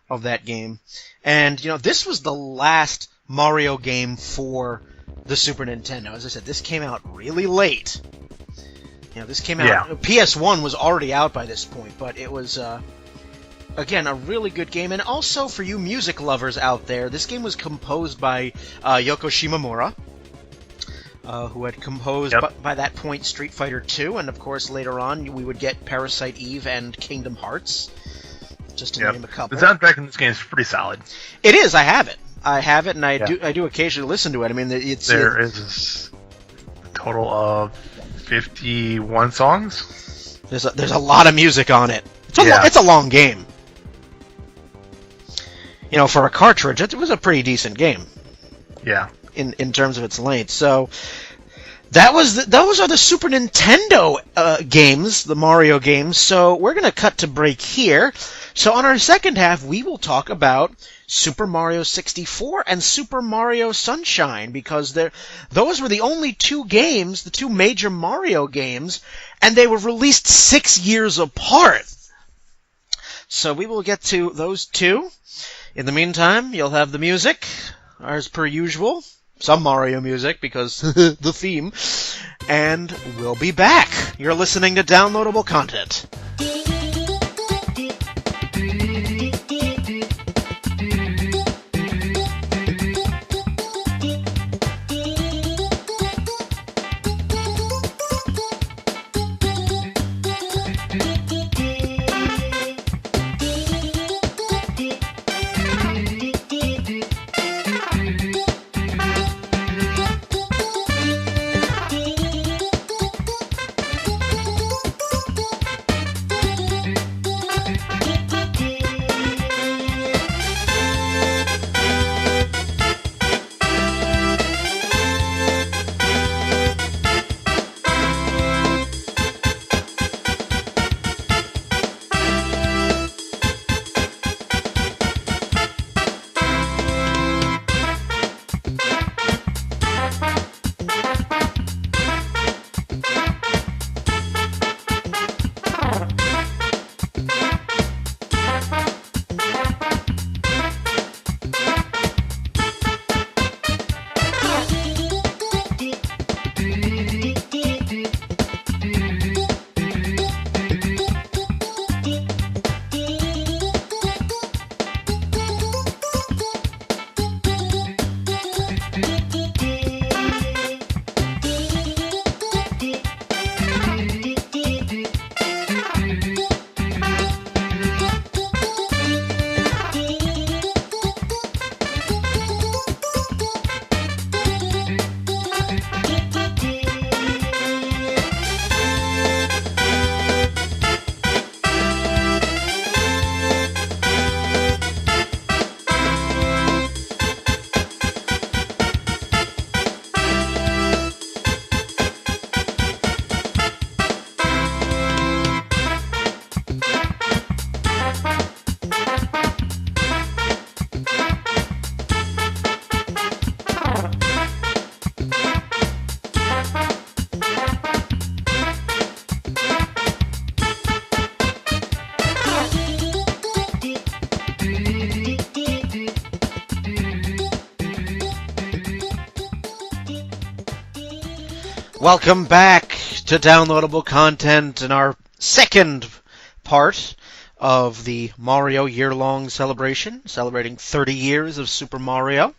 of that game. And, this was the last Mario game for the Super Nintendo. As I said, this came out really late. This came out... Yeah. PS1 was already out by this point, but it was... Again, a really good game, and also for you music lovers out there, this game was composed by Yoko Shimomura, who had composed, by that point, Street Fighter II, and of course, later on, we would get Parasite Eve and Kingdom Hearts, just to name a couple. The soundtrack in this game is pretty solid. It is, I have it, and I do occasionally listen to it. I mean, There is a total of 51 songs. There's a lot of music on it. It's a long game. For a cartridge, it was a pretty decent game. Yeah. In terms of its length. So those are the Super Nintendo games, the Mario games. So we're going to cut to break here. So on our second half, we will talk about Super Mario 64 and Super Mario Sunshine, because those were the only two games, the two major Mario games, and they were released 6 years apart. So we will get to those two. In the meantime, you'll have the music, as per usual. Some Mario music, because the theme. And we'll be back. You're listening to Downloadable Content. Welcome back to downloadable content in our second part of the Mario year-long celebration, celebrating 30 years of Super Mario.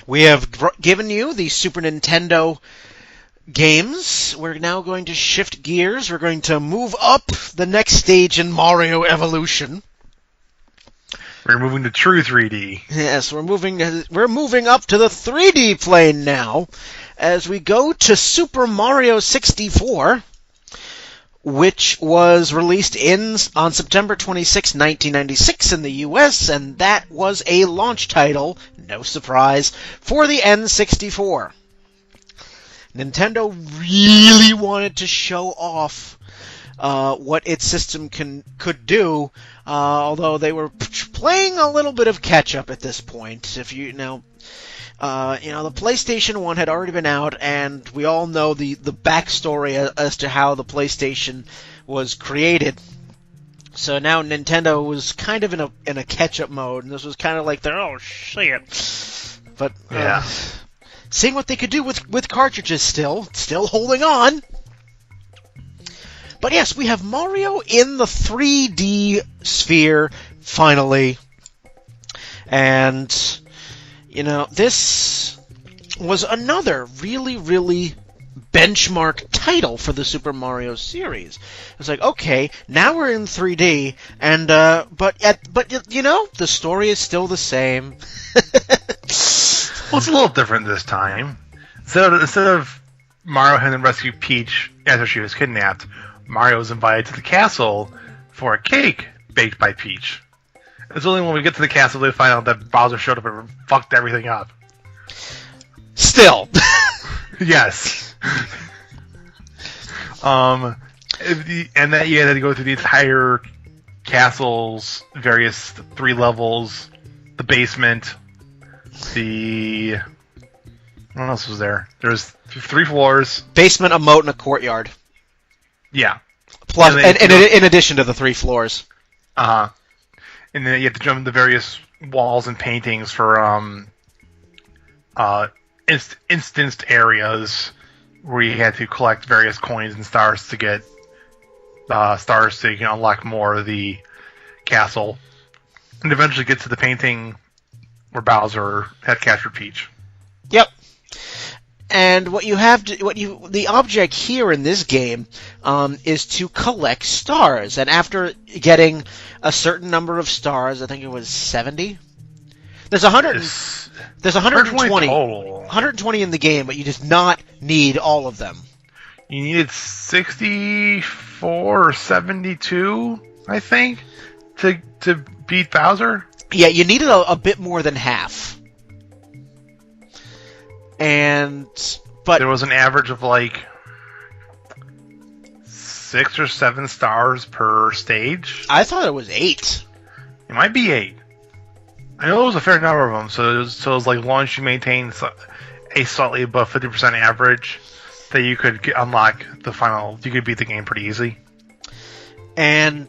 We have given you the Super Nintendo games. We're now going to shift gears. We're going to move up the next stage in Mario evolution. We're moving to true 3D. Yes, we're moving up to the 3D plane now, as we go to Super Mario 64, which was released on September 26, 1996 in the US, and that was a launch title, no surprise, for the N64. Nintendo really wanted to show off what its system could do, although they were playing a little bit of catch-up at this point. If you know, the PlayStation 1 had already been out, and we all know the backstory as to how the PlayStation was created. So now Nintendo was kind of in a catch-up mode, and this was kind of like their, oh shit. But seeing what they could do with cartridges still holding on. But yes, we have Mario in the 3D sphere, finally. And, this was another really, really benchmark title for the Super Mario series. It's like, okay, now we're in 3D, and, but the story is still the same. Well, it's a little different this time. Instead of Mario having to rescue Peach after she was kidnapped, Mario was invited to the castle for a cake baked by Peach. It's only when we get to the castle they find out that Bowser showed up and fucked everything up. Still. Yes. And that you had to go through the entire castle's various 3 levels, the basement, what else was there? There's 3 floors. Basement, a moat, and a courtyard. Yeah. Plus, and in addition to the 3 floors. Uh-huh. And then you have to jump into various walls and paintings for instanced areas where you had to collect various coins and stars to get stars so you can unlock more of the castle. And eventually get to the painting where Bowser had captured Peach. Yep. And the object here in this game is to collect stars. And after getting a certain number of stars, I think it was 70. There's 120 total. 120 in the game, but you just not need all of them. You needed 64 or 72, I think, to beat Bowser. Yeah, you needed a bit more than half. But there was an average of like 6 or 7 stars per stage. I thought it was 8. It might be 8. I know it was a fair number of them. So it was like long as you maintain a slightly above 50% average, that you could unlock the final. You could beat the game pretty easy. And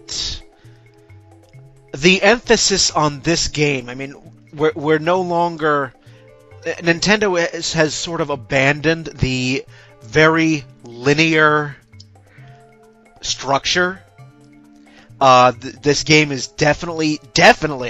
the emphasis on this game, I mean, we're no longer. Nintendo has sort of abandoned the very linear structure. This game is definitely,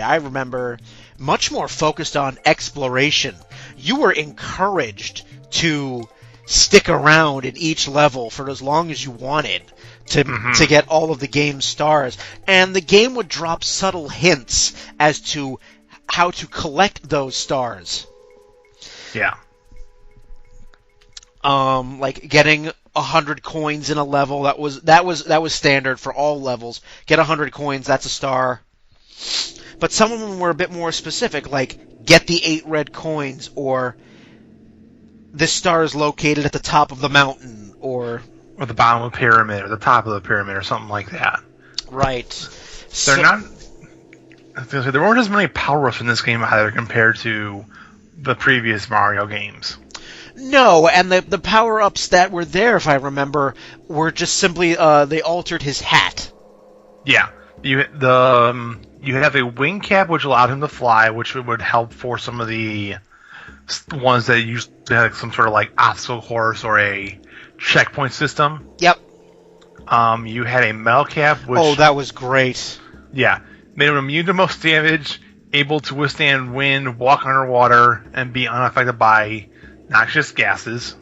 I remember, much more focused on exploration. You were encouraged to stick around in each level for as long as you wanted to get all of the game's stars. And the game would drop subtle hints as to how to collect those stars. Yeah. Like getting 100 coins in a level, that was standard for all levels. Get 100 coins, that's a star. But some of them were a bit more specific, like get the 8 red coins, or this star is located at the top of the mountain, or the bottom of the pyramid, or the top of the pyramid, or something like that. Right. There weren't as many power-ups in this game either compared to the previous Mario games. No, and the power-ups that were there, if I remember, were just simply they altered his hat. Yeah, you have a wing cap which allowed him to fly, which would help for some of the ones that usually had some sort of like obstacle course or a checkpoint system. Yep. You had a metal cap, which that was great. yeah, made him immune to most damage, able to withstand wind, walk underwater, and be unaffected by noxious gases.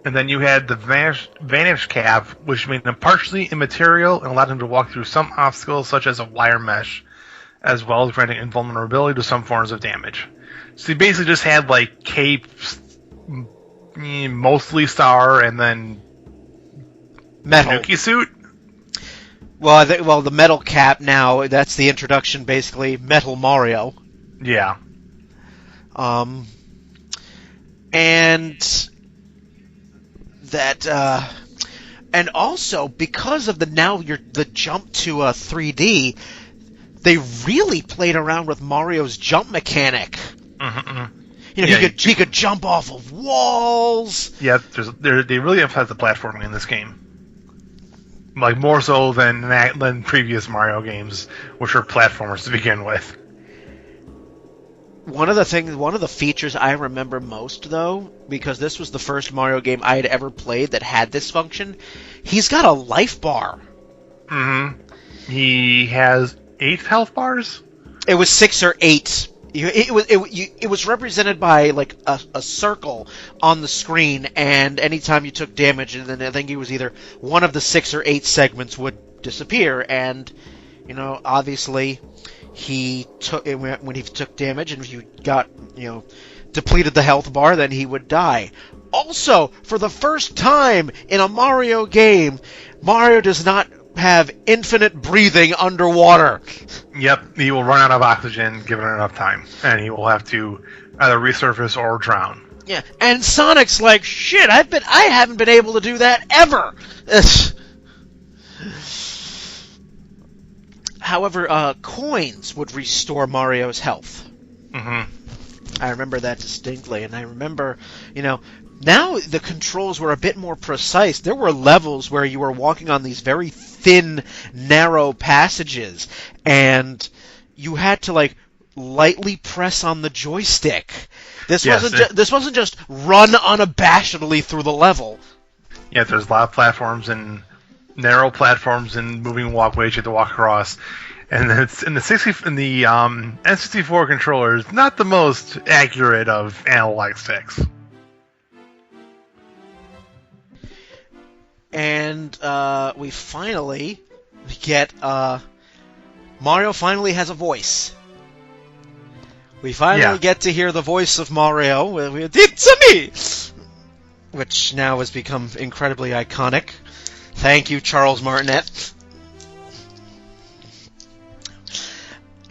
And then you had the vanish cap, which made him partially immaterial and allowed him to walk through some obstacles, such as a wire mesh, as well as granting invulnerability to some forms of damage. So he basically just had like cape, mostly star, and then Metal. Tanuki suit. Well, the metal cap now, that's the introduction, basically, Metal Mario. Yeah. And that, and also, because of the jump to 3D, they really played around with Mario's jump mechanic. Mm-hmm. You know, he could jump off of walls. Yeah, they really emphasize the platforming in this game. Like, more so than previous Mario games, which are platformers to begin with. One of the features I remember most, though, because this was the first Mario game I had ever played that had this function, he's got a life bar. Mm-hmm. He has 8 health bars? It was 6 or 8. It was represented by like a circle on the screen, and anytime you took damage, and then I think it was either one of the 6 or 8 segments would disappear, and you know, obviously when he took damage and if you got, you know, depleted the health bar, then he would die. Also, for the first time in a Mario game, Mario does not have infinite breathing underwater. Yep, he will run out of oxygen given enough time, and he will have to either resurface or drown. Yeah, and Sonic's like, shit, I haven't been able to do that ever. However, coins would restore Mario's health. Mm-hmm. I remember that distinctly, and I remember, you know, now the controls were a bit more precise. There were levels where you were walking on these very thin, narrow passages, and you had to, like, lightly press on the joystick. This wasn't just run unabashedly through the level. Yeah, there's a lot of platforms and narrow platforms and moving walkways you have to walk across. And then it's in the N64 controller is not the most accurate of analog sticks. And we finally get Mario finally has a voice. We finally get to hear the voice of Mario. It's me, which now has become incredibly iconic. Thank you, Charles Martinet.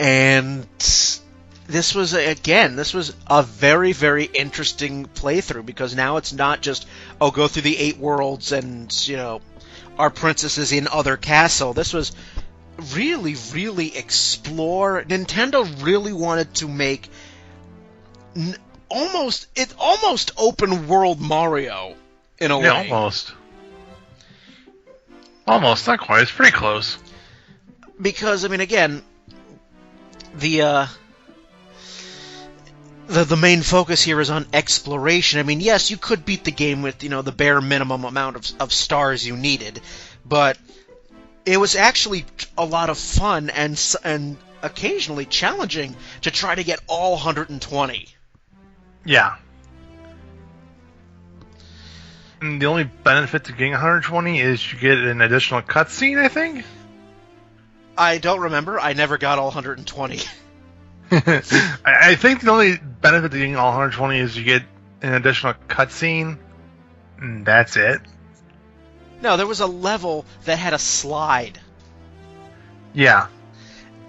And this was a very, very interesting playthrough, because now it's not just, go through the 8 worlds and, you know, our princess is in other castle. This was really, really explore. Nintendo really wanted to make almost open world Mario in a way. Yeah, almost, not quite. It's pretty close. Because, I mean, again, the main focus here is on exploration. I mean, yes, you could beat the game with, you know, the bare minimum amount of stars you needed, but it was actually a lot of fun and occasionally challenging to try to get all 120. Yeah. And the only benefit to getting 120 is you get an additional cutscene, I think? I don't remember. I never got all 120. I think the only benefit to getting all 120 is you get an additional cutscene, and that's it. No, there was a level that had a slide. Yeah.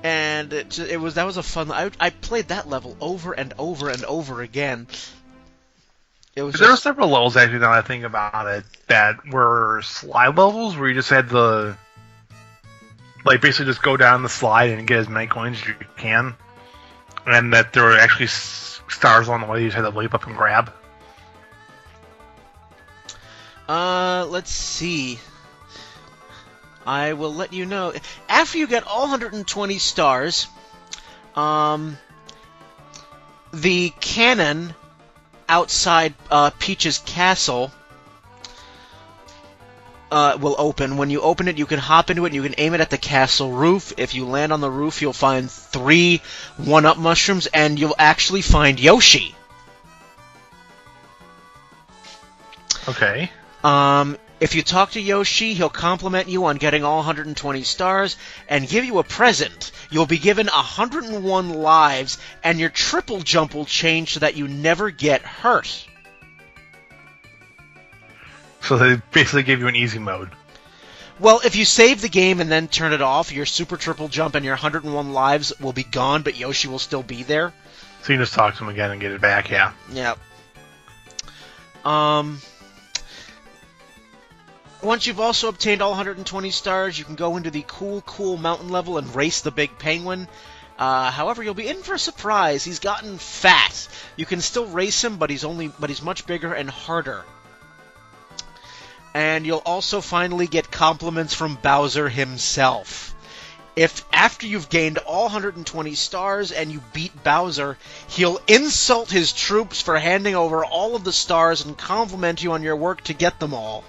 And that was a fun. I played that level over and over and over again. There were several levels, actually, now that I think about it, that were slide levels where you just had to, like, basically just go down the slide and get as many coins as you can. And that there were actually stars on the way you just had to leap up and grab. Let's see. I will let you know. After you get all 120 stars, the cannon outside Peach's castle will open. When you open it, you can hop into it and you can aim it at the castle roof. If you land on the roof, you'll find 3 1-up mushrooms, and you'll actually find Yoshi. Okay. If you talk to Yoshi, he'll compliment you on getting all 120 stars and give you a present. You'll be given 101 lives, and your triple jump will change so that you never get hurt. So they basically give you an easy mode. Well, if you save the game and then turn it off, your super triple jump and your 101 lives will be gone, but Yoshi will still be there. So you can just talk to him again and get it back, yeah. Yeah. Once you've also obtained all 120 stars, you can go into the cool mountain level and race the big penguin. However, you'll be in for a surprise. He's gotten fat. You can still race him, but he's much bigger and harder. And you'll also finally get compliments from Bowser himself. If after you've gained all 120 stars and you beat Bowser, he'll insult his troops for handing over all of the stars and compliment you on your work to get them all.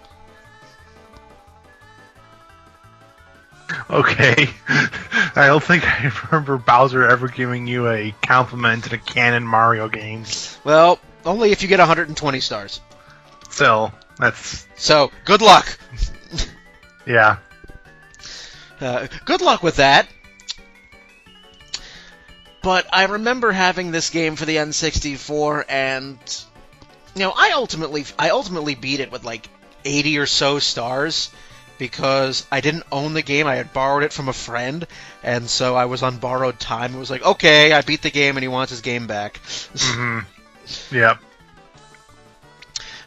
Okay. I don't think I remember Bowser ever giving you a compliment in a canon Mario game. Well, only if you get 120 stars. So, that's... So, good luck. Yeah. Good luck with that. But I remember having this game for the N64, and I ultimately beat it with like 80 or so stars because I didn't own the game. I had borrowed it from a friend, and so I was on borrowed time. It was like, okay, I beat the game, and he wants his game back. Mm-hmm. Yep.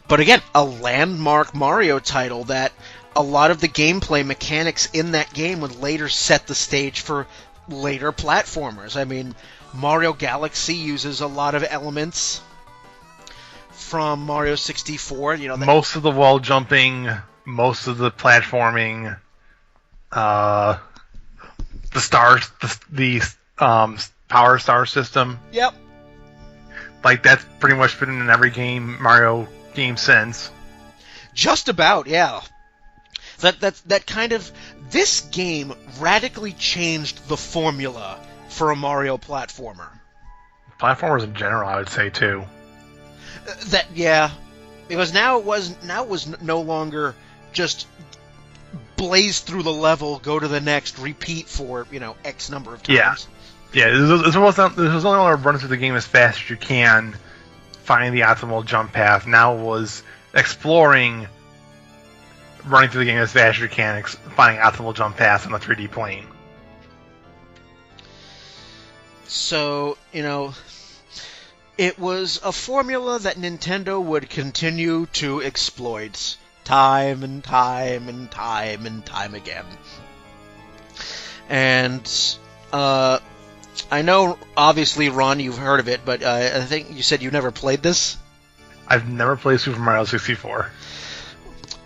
But again, a landmark Mario title that a lot of the gameplay mechanics in that game would later set the stage for later platformers. I mean, Mario Galaxy uses a lot of elements from Mario 64. Most of the wall jumping, most of the platforming, the stars, the power star system. Yep. Like, that's pretty much been in every Mario game since. Just about, yeah. This game radically changed the formula for a Mario platformer. Platformers in general, I would say, too. Because now it was no longer just blaze through the level, go to the next, repeat for X number of times. Yeah. This was only want to run through the game as fast as you can, find the optimal jump path. Now it was exploring, running through the game as fast as you can, finding optimal jump paths on the 3D plane. So, it was a formula that Nintendo would continue to exploit time and time and time and time again. And, I know, obviously, Ron, you've heard of it, but I think you said you never played this? I've never played Super Mario 64.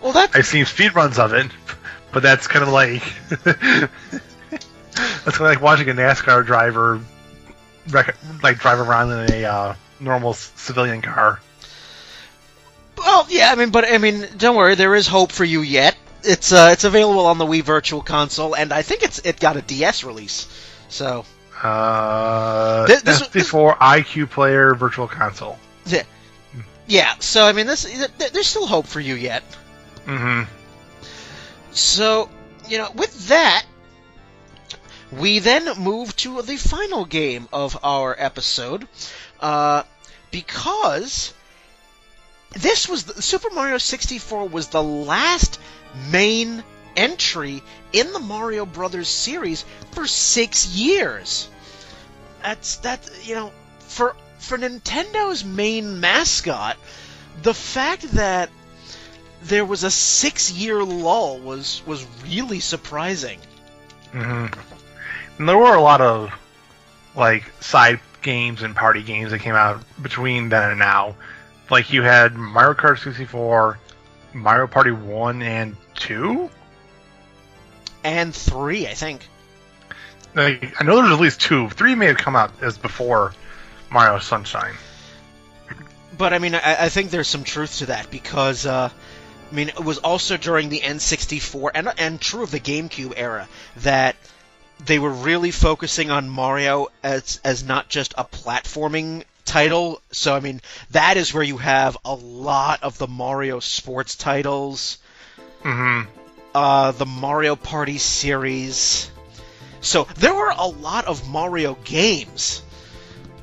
Well, I've seen speedruns of it, but that's kind of like... that's kind of like watching a NASCAR driver drive around in a normal civilian car. Well, yeah, don't worry, there is hope for you yet. It's available on the Wii Virtual Console, and I think it got a DS release. So... N64 IQ Player Virtual Console. Yeah, so, there's still hope for you yet. Mm-hmm. So, with that, we then move to the final game of our episode, because Super Mario 64 was the last main entry in the Mario Brothers series for 6 years. For Nintendo's main mascot, the fact that there was a 6-year lull was really surprising. Mm-hmm. And there were a lot of side games and party games that came out between then and now. Like, you had Mario Kart 64, Mario Party 1 and 2? And 3, I think. I know there's at least 2. 3 may have come out as before. Mario Sunshine. But I mean, I think there's some truth to that because I mean, it was also during the N64 and true of the GameCube era that they were really focusing on Mario as not just a platforming title. So I mean, that is where you have a lot of the Mario sports titles, the Mario Party series. So there were a lot of Mario games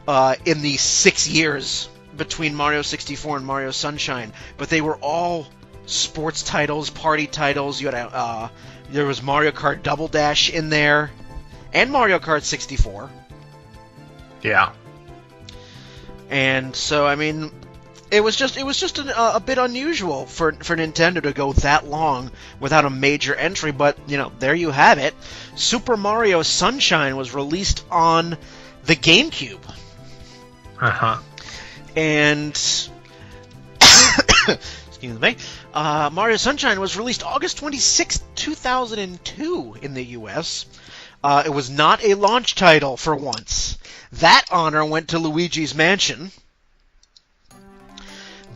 in the 6 years between Mario 64 and Mario Sunshine, but they were all sports titles, party titles. You had there was Mario Kart Double Dash in there, and Mario Kart 64. Yeah. And so I mean, it was just a bit unusual for Nintendo to go that long without a major entry. But you know, there you have it. Super Mario Sunshine was released on the GameCube. And excuse me, Mario Sunshine was released August 26, 2002 in the U.S. It was not a launch title for once. That honor went to Luigi's Mansion.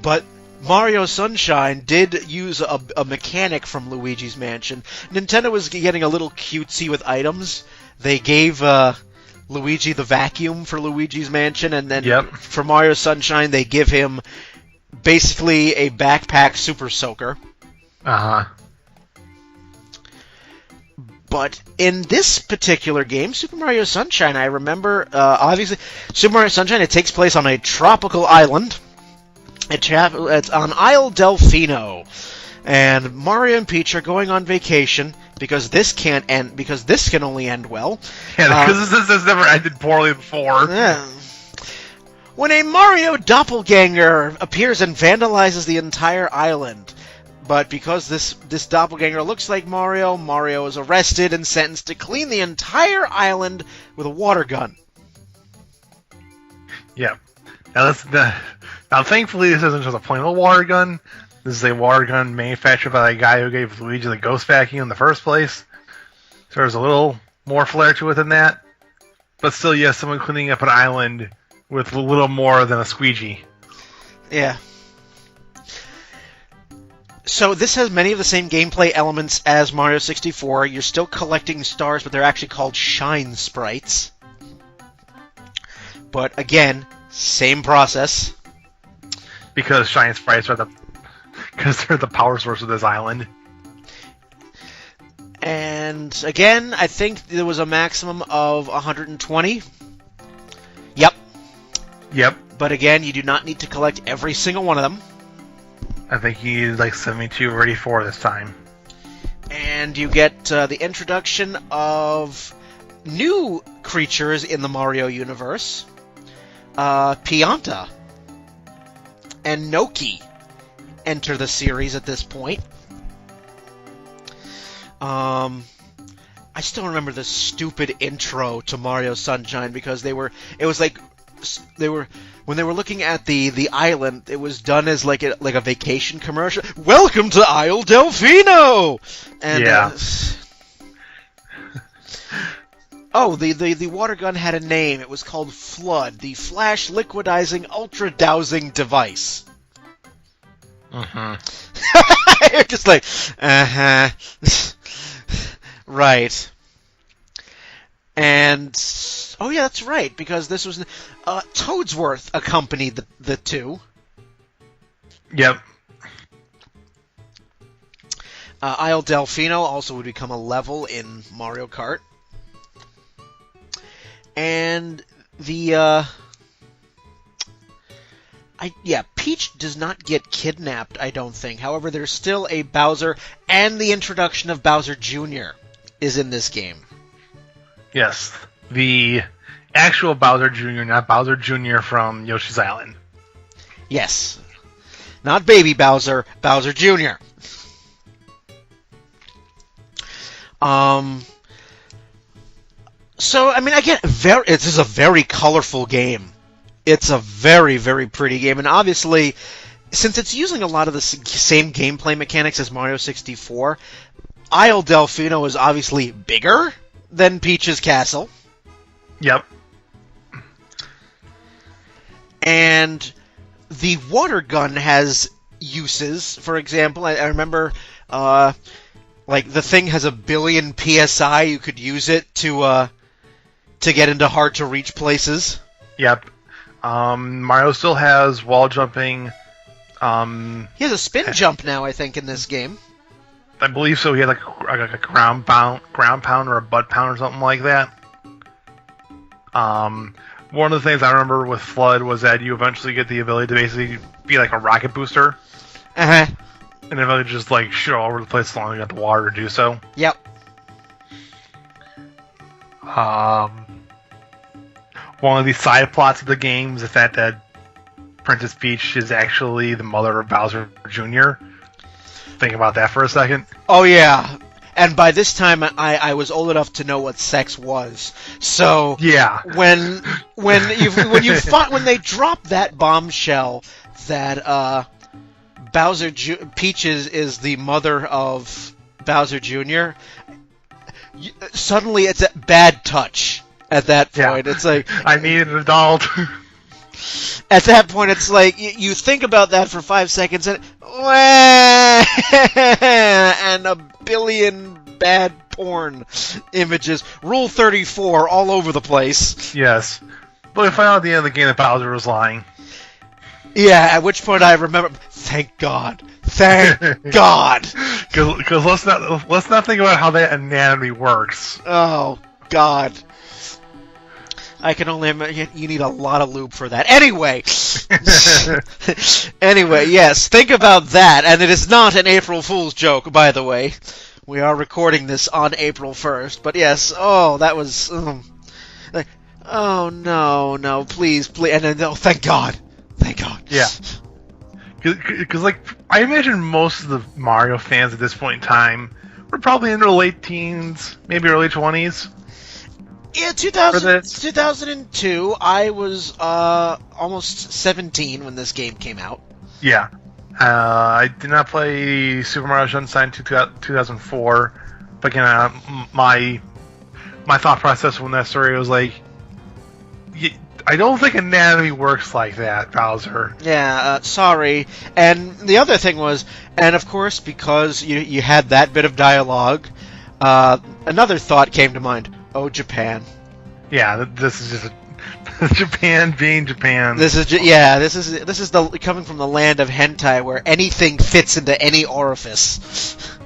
But Mario Sunshine did use a mechanic from Luigi's Mansion. Nintendo was getting a little cutesy with items. They gave Luigi the vacuum for Luigi's Mansion, and then for Mario Sunshine, they give him basically a backpack super soaker. But in this particular game, Super Mario Sunshine, I remember, obviously, Super Mario Sunshine, it takes place on a tropical island. It's on Isle Delfino. And Mario and Peach are going on vacation because this can't end, because this can only end well. Yeah, because this has never ended poorly before. Yeah. When a Mario doppelganger appears and vandalizes the entire island. But because this doppelganger looks like Mario, Mario is arrested and sentenced to clean the entire island with a water gun. Yeah. Now, thankfully, this isn't just a plain old water gun. This is a water gun manufactured by the guy who gave Luigi the ghost vacuum in the first place. So there's a little more flair to it than that. But still, yes, someone cleaning up an island with a little more than a squeegee. Yeah. So this has many of the same gameplay elements as Mario 64. You're still collecting stars, but they're actually called shine sprites. But again, same process. Because shine sprites are they're the power source of this island. And again, I think there was a maximum of 120. Yep. But again, you do not need to collect every single one of them. I think you used like 72 or 84 this time. And you get the introduction of new creatures in the Mario universe. Pianta and Noki enter the series at this point. I still remember the stupid intro to Mario Sunshine because when they were looking at the island, it was done as like a vacation commercial. Welcome to Isle Delfino! And, the water gun had a name. It was called Flood, the Flash Liquidizing Ultra Dowsing Device. You're just like, right. And oh yeah, that's right, because this was Toadsworth accompanied the two. Yep. Isle Delfino also would become a level in Mario Kart. And Peach does not get kidnapped, I don't think. However, there's still a Bowser, and the introduction of Bowser Jr. is in this game. Yes, the actual Bowser Jr., not Bowser Jr. from Yoshi's Island. Yes. Not Baby Bowser, Bowser Jr. So, I mean, again, this is a very colorful game. It's a very, very pretty game, and obviously, since it's using a lot of the same gameplay mechanics as Mario 64, Isle Delfino is obviously bigger than Peach's Castle. Yep. And the water gun has uses. For example, I remember, like, the thing has 1 billion PSI. You could use it to get into hard-to-reach places. Yep. Mario still has wall jumping. He has a spin jump now, I think, in this game. I believe so. He had like a ground pound or a butt pound or something like that. One of the things I remember with Flood was that you eventually get the ability to basically be like a rocket booster. Uh-huh. And eventually just like shoot all over the place as long as you got the water to do so. Yep. One of the side plots of the game is the fact that Princess Peach is actually the mother of Bowser Jr. Think about that for a second. Oh, yeah. And by this time, I was old enough to know what sex was. So yeah, when they dropped that bombshell that Peach is the mother of Bowser Jr., suddenly it's a bad touch. At that point, It's like I need an adult. At that point, it's like you think about that for 5 seconds, and 1 billion bad porn images. Rule 34 all over the place. Yes, but we find out at the end of the game that Bowser was lying. Yeah, at which point I remember. Thank God. Thank God. Because let's not think about how that anatomy works. Oh God. I can only imagine you need a lot of lube for that. Anyway, yes, think about that. And it is not an April Fool's joke, by the way. We are recording this on April 1st. But yes, that was... like, oh, no, please. And then, thank God. Thank God. Yeah. Because, like, I imagine most of the Mario fans at this point in time were probably in their late teens, maybe early 20s. Yeah, 2002, I was almost 17 when this game came out. Yeah. I did not play Super Mario Sunshine 2004, but again, my thought process when that story was like, I don't think anatomy works like that, Bowser. Yeah, sorry. And the other thing was, and of course, because you had that bit of dialogue, another thought came to mind. Oh, Japan. Yeah, this is just Japan being Japan. This is the coming from the land of hentai where anything fits into any orifice.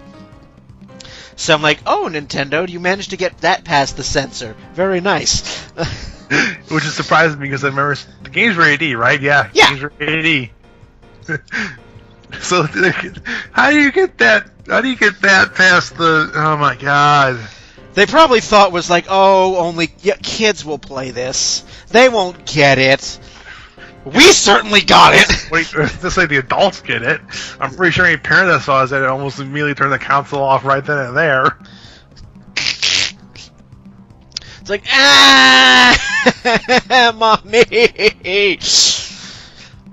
So I'm like, oh, Nintendo, you managed to get that past the censor. Very nice. Which is surprising because I remember the game's rated, right? Yeah. Yeah. Game's rated. So how do you get that? How do you get that past the? Oh my God. They probably thought was like, oh, only kids will play this. They won't get it. We certainly got it. Wait, just say the adults get it. I'm pretty sure any parent that saw it almost immediately turned the console off right then and there. It's like, mommy.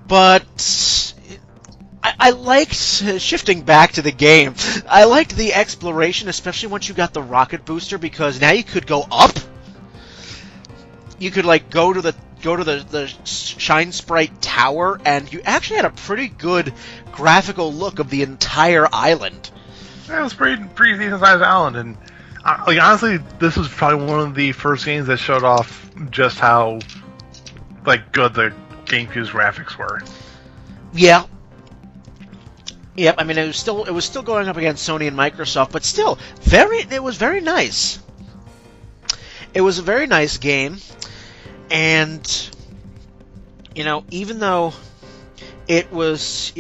But I liked, shifting back to the game, I liked the exploration, especially once you got the rocket booster, because now you could go up. You could like go to the Shine Sprite Tower, and you actually had a pretty good graphical look of the entire island. Yeah, it was pretty decent sized island, and like honestly, this was probably one of the first games that showed off just how like good the GameCube's graphics were. Yeah. Yep, I mean it was still going up against Sony and Microsoft, but still it was very nice. It was a very nice game, and even though it was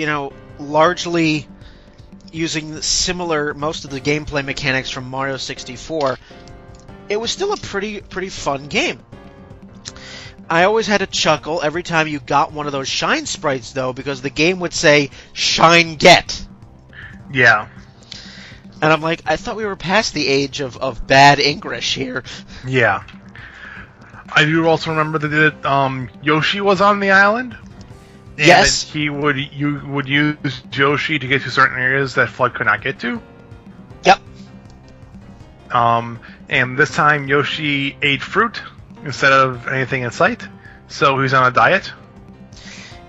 largely using most of the gameplay mechanics from Mario 64, it was still a pretty fun game. I always had a chuckle every time you got one of those Shine Sprites, though, because the game would say, Shine Get. Yeah. And I'm like, I thought we were past the age of bad English here. Yeah. I do also remember that Yoshi was on the island. And yes. You would use Yoshi to get to certain areas that Flood could not get to. Yep. And this time Yoshi ate fruit instead of anything in sight, so he's on a diet.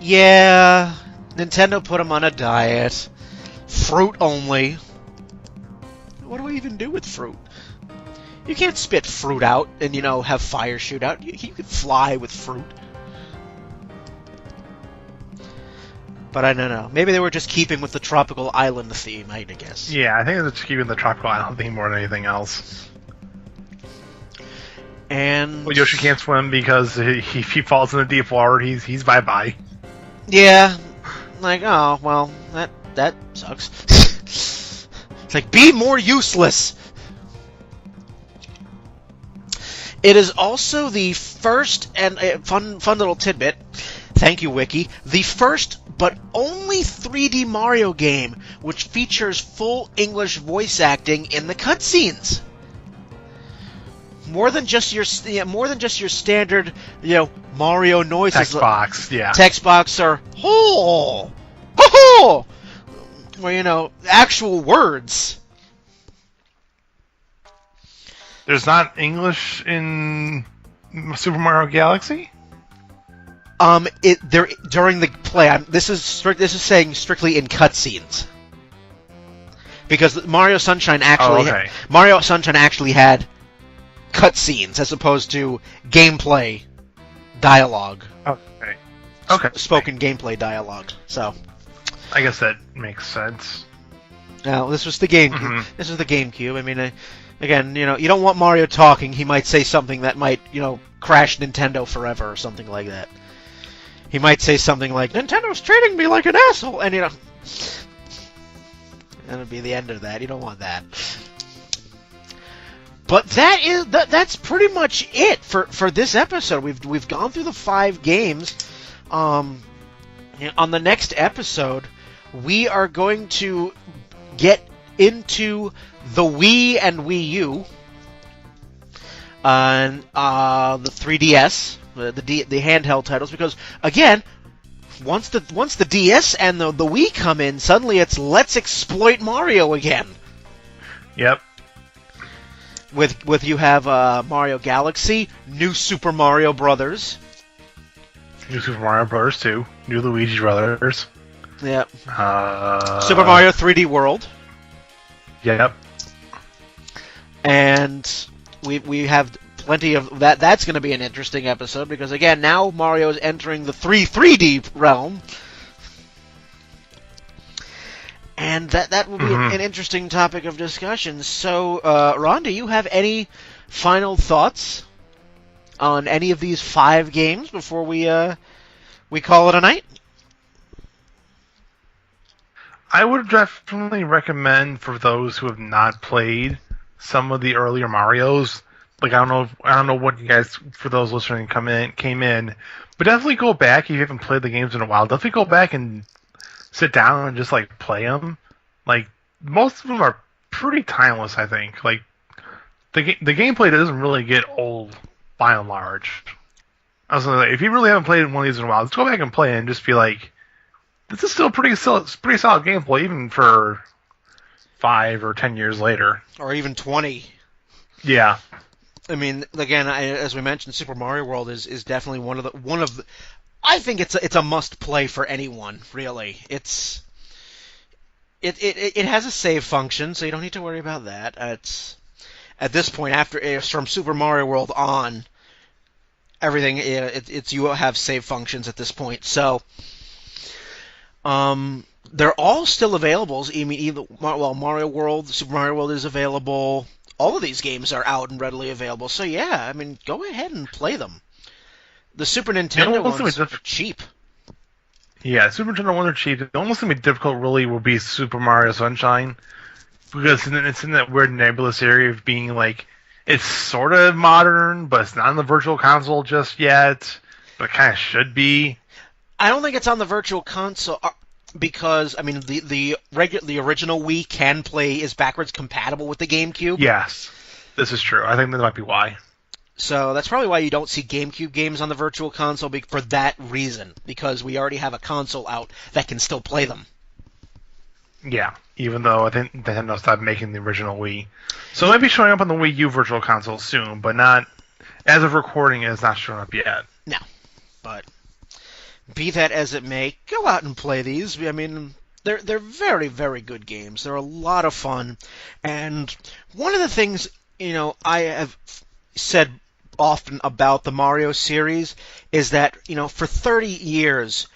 Yeah, Nintendo put him on a diet. Fruit only. What do I even do with fruit? You can't spit fruit out and, have fire shoot out. You can fly with fruit. But I don't know. Maybe they were just keeping with the tropical island theme, I guess. Yeah, I think they're just keeping the tropical island theme more than anything else. And well, Yoshi can't swim because if he falls in the deep water, he's bye-bye. Yeah. Like, oh, well, that sucks. It's like, be more useless! It is also the first, and fun little tidbit, thank you, Wiki, the first but only 3D Mario game which features full English voice acting in the cutscenes. More than just your standard, Mario noises. Text box, yeah. Text box or ho ho, or actual words. There's not English in Super Mario Galaxy? During the play. This is saying strictly in cutscenes, because Mario Sunshine actually had cutscenes as opposed to gameplay dialogue. Okay. Spoken gameplay dialogue. So, I guess that makes sense. Now, this was the GameCube. Mm-hmm. This is the GameCube. I mean, again, you don't want Mario talking. He might say something that might, crash Nintendo forever or something like that. He might say something like, Nintendo's treating me like an asshole, and that'll be the end of that. You don't want that. But that's pretty much it for this episode. We've gone through the 5 games. On the next episode, we are going to get into the Wii and Wii U, and the 3DS, the handheld titles, because again, once the DS and the Wii come in, suddenly it's let's exploit Mario again. Yep. With you have Mario Galaxy, New Super Mario Brothers. New Super Mario Brothers 2, New Luigi Brothers. Yep. Super Mario 3D World. Yep. And we have plenty of that. That's going to be an interesting episode because again, now Mario is entering the 3D realm. And that will be an interesting topic of discussion. So, Ron, do you have any final thoughts on any of these 5 games before we call it a night? I would definitely recommend for those who have not played some of the earlier Marios. Like I don't know what you guys, for those listening came in, but definitely go back if you haven't played the games in a while. Definitely go back and sit down and just play them. Like most of them are pretty timeless, I think. Like the gameplay doesn't really get old by and large. I was gonna say, if you really haven't played one of these in a while, let's go back and play it and just be like, this is still pretty solid gameplay, even for 5 or 10 years later, or even 20. Yeah. I mean, again, as we mentioned, Super Mario World is definitely one of the. I think it's a must play for anyone. Really, it has a save function, so you don't need to worry about that. It's at this point from Super Mario World on, everything you have save functions at this point. So, they're all still available. I mean, Mario World, Super Mario World is available. All of these games are out and readily available. So yeah, I mean, go ahead and play them. The Super Nintendo ones are cheap. Yeah, Super Nintendo ones are cheap. The only thing difficult really will be Super Mario Sunshine, because it's in that weird nebulous area of being like, it's sort of modern, but it's not on the Virtual Console just yet, but it kind of should be. I don't think it's on the Virtual Console because I mean the original Wii is backwards compatible with the GameCube. Yes, this is true. I think that might be why. So that's probably why you don't see GameCube games on the Virtual Console for that reason, because we already have a console out that can still play them. Yeah, even though I think Nintendo stopped making the original Wii. So it might be showing up on the Wii U Virtual Console soon, but not, as of recording, it's not showing up yet. No, but be that as it may, go out and play these. I mean, they're very, very good games. They're a lot of fun. And one of the things, I have said often about the Mario series is that, for 30 years,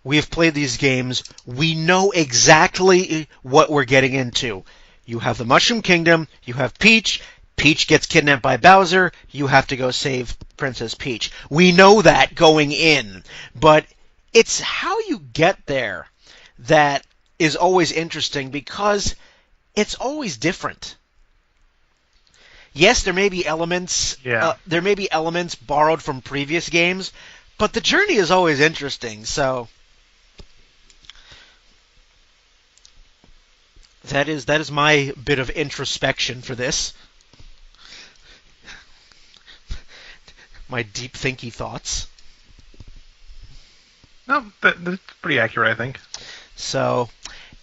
we have played these games. We know exactly what we're getting into. You have the Mushroom Kingdom. You have Peach. Peach gets kidnapped by Bowser. You have to go save Princess Peach. We know that going in. But it's how you get there that is always interesting because it's always different. Yes, there may be elements. There may be elements borrowed from previous games, but the journey is always interesting. So that is my bit of introspection for this. My deep thinky thoughts. No, that's pretty accurate, I think. So,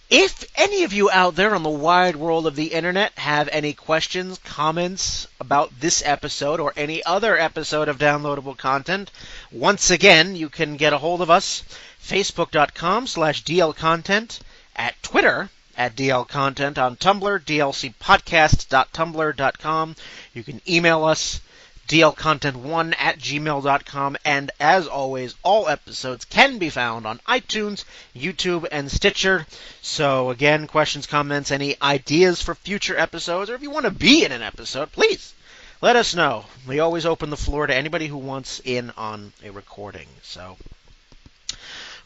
if any of you out there on the wide world of the internet have any questions, comments about this episode or any other episode of downloadable content, once again, you can get a hold of us, facebook.com/dlcontent, at Twitter, at dlcontent, on Tumblr, dlcpodcast.tumblr.com. You can email us, dlcontent1@gmail.com, and as always, all episodes can be found on iTunes, YouTube, and Stitcher. So again, questions, comments, any ideas for future episodes, or if you want to be in an episode, please let us know. We always open the floor to anybody who wants in on a recording. So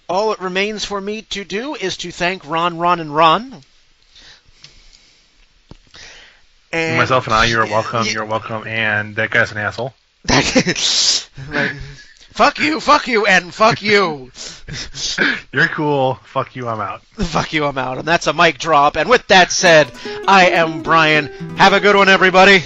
all it remains for me to do is to thank Ron, and myself and I, you're welcome, and that guy's an asshole. Fuck you, and fuck you. You're cool. Fuck you, I'm out. Fuck you, I'm out. And that's a mic drop. And with that said, I am Brian. Have a good one, everybody.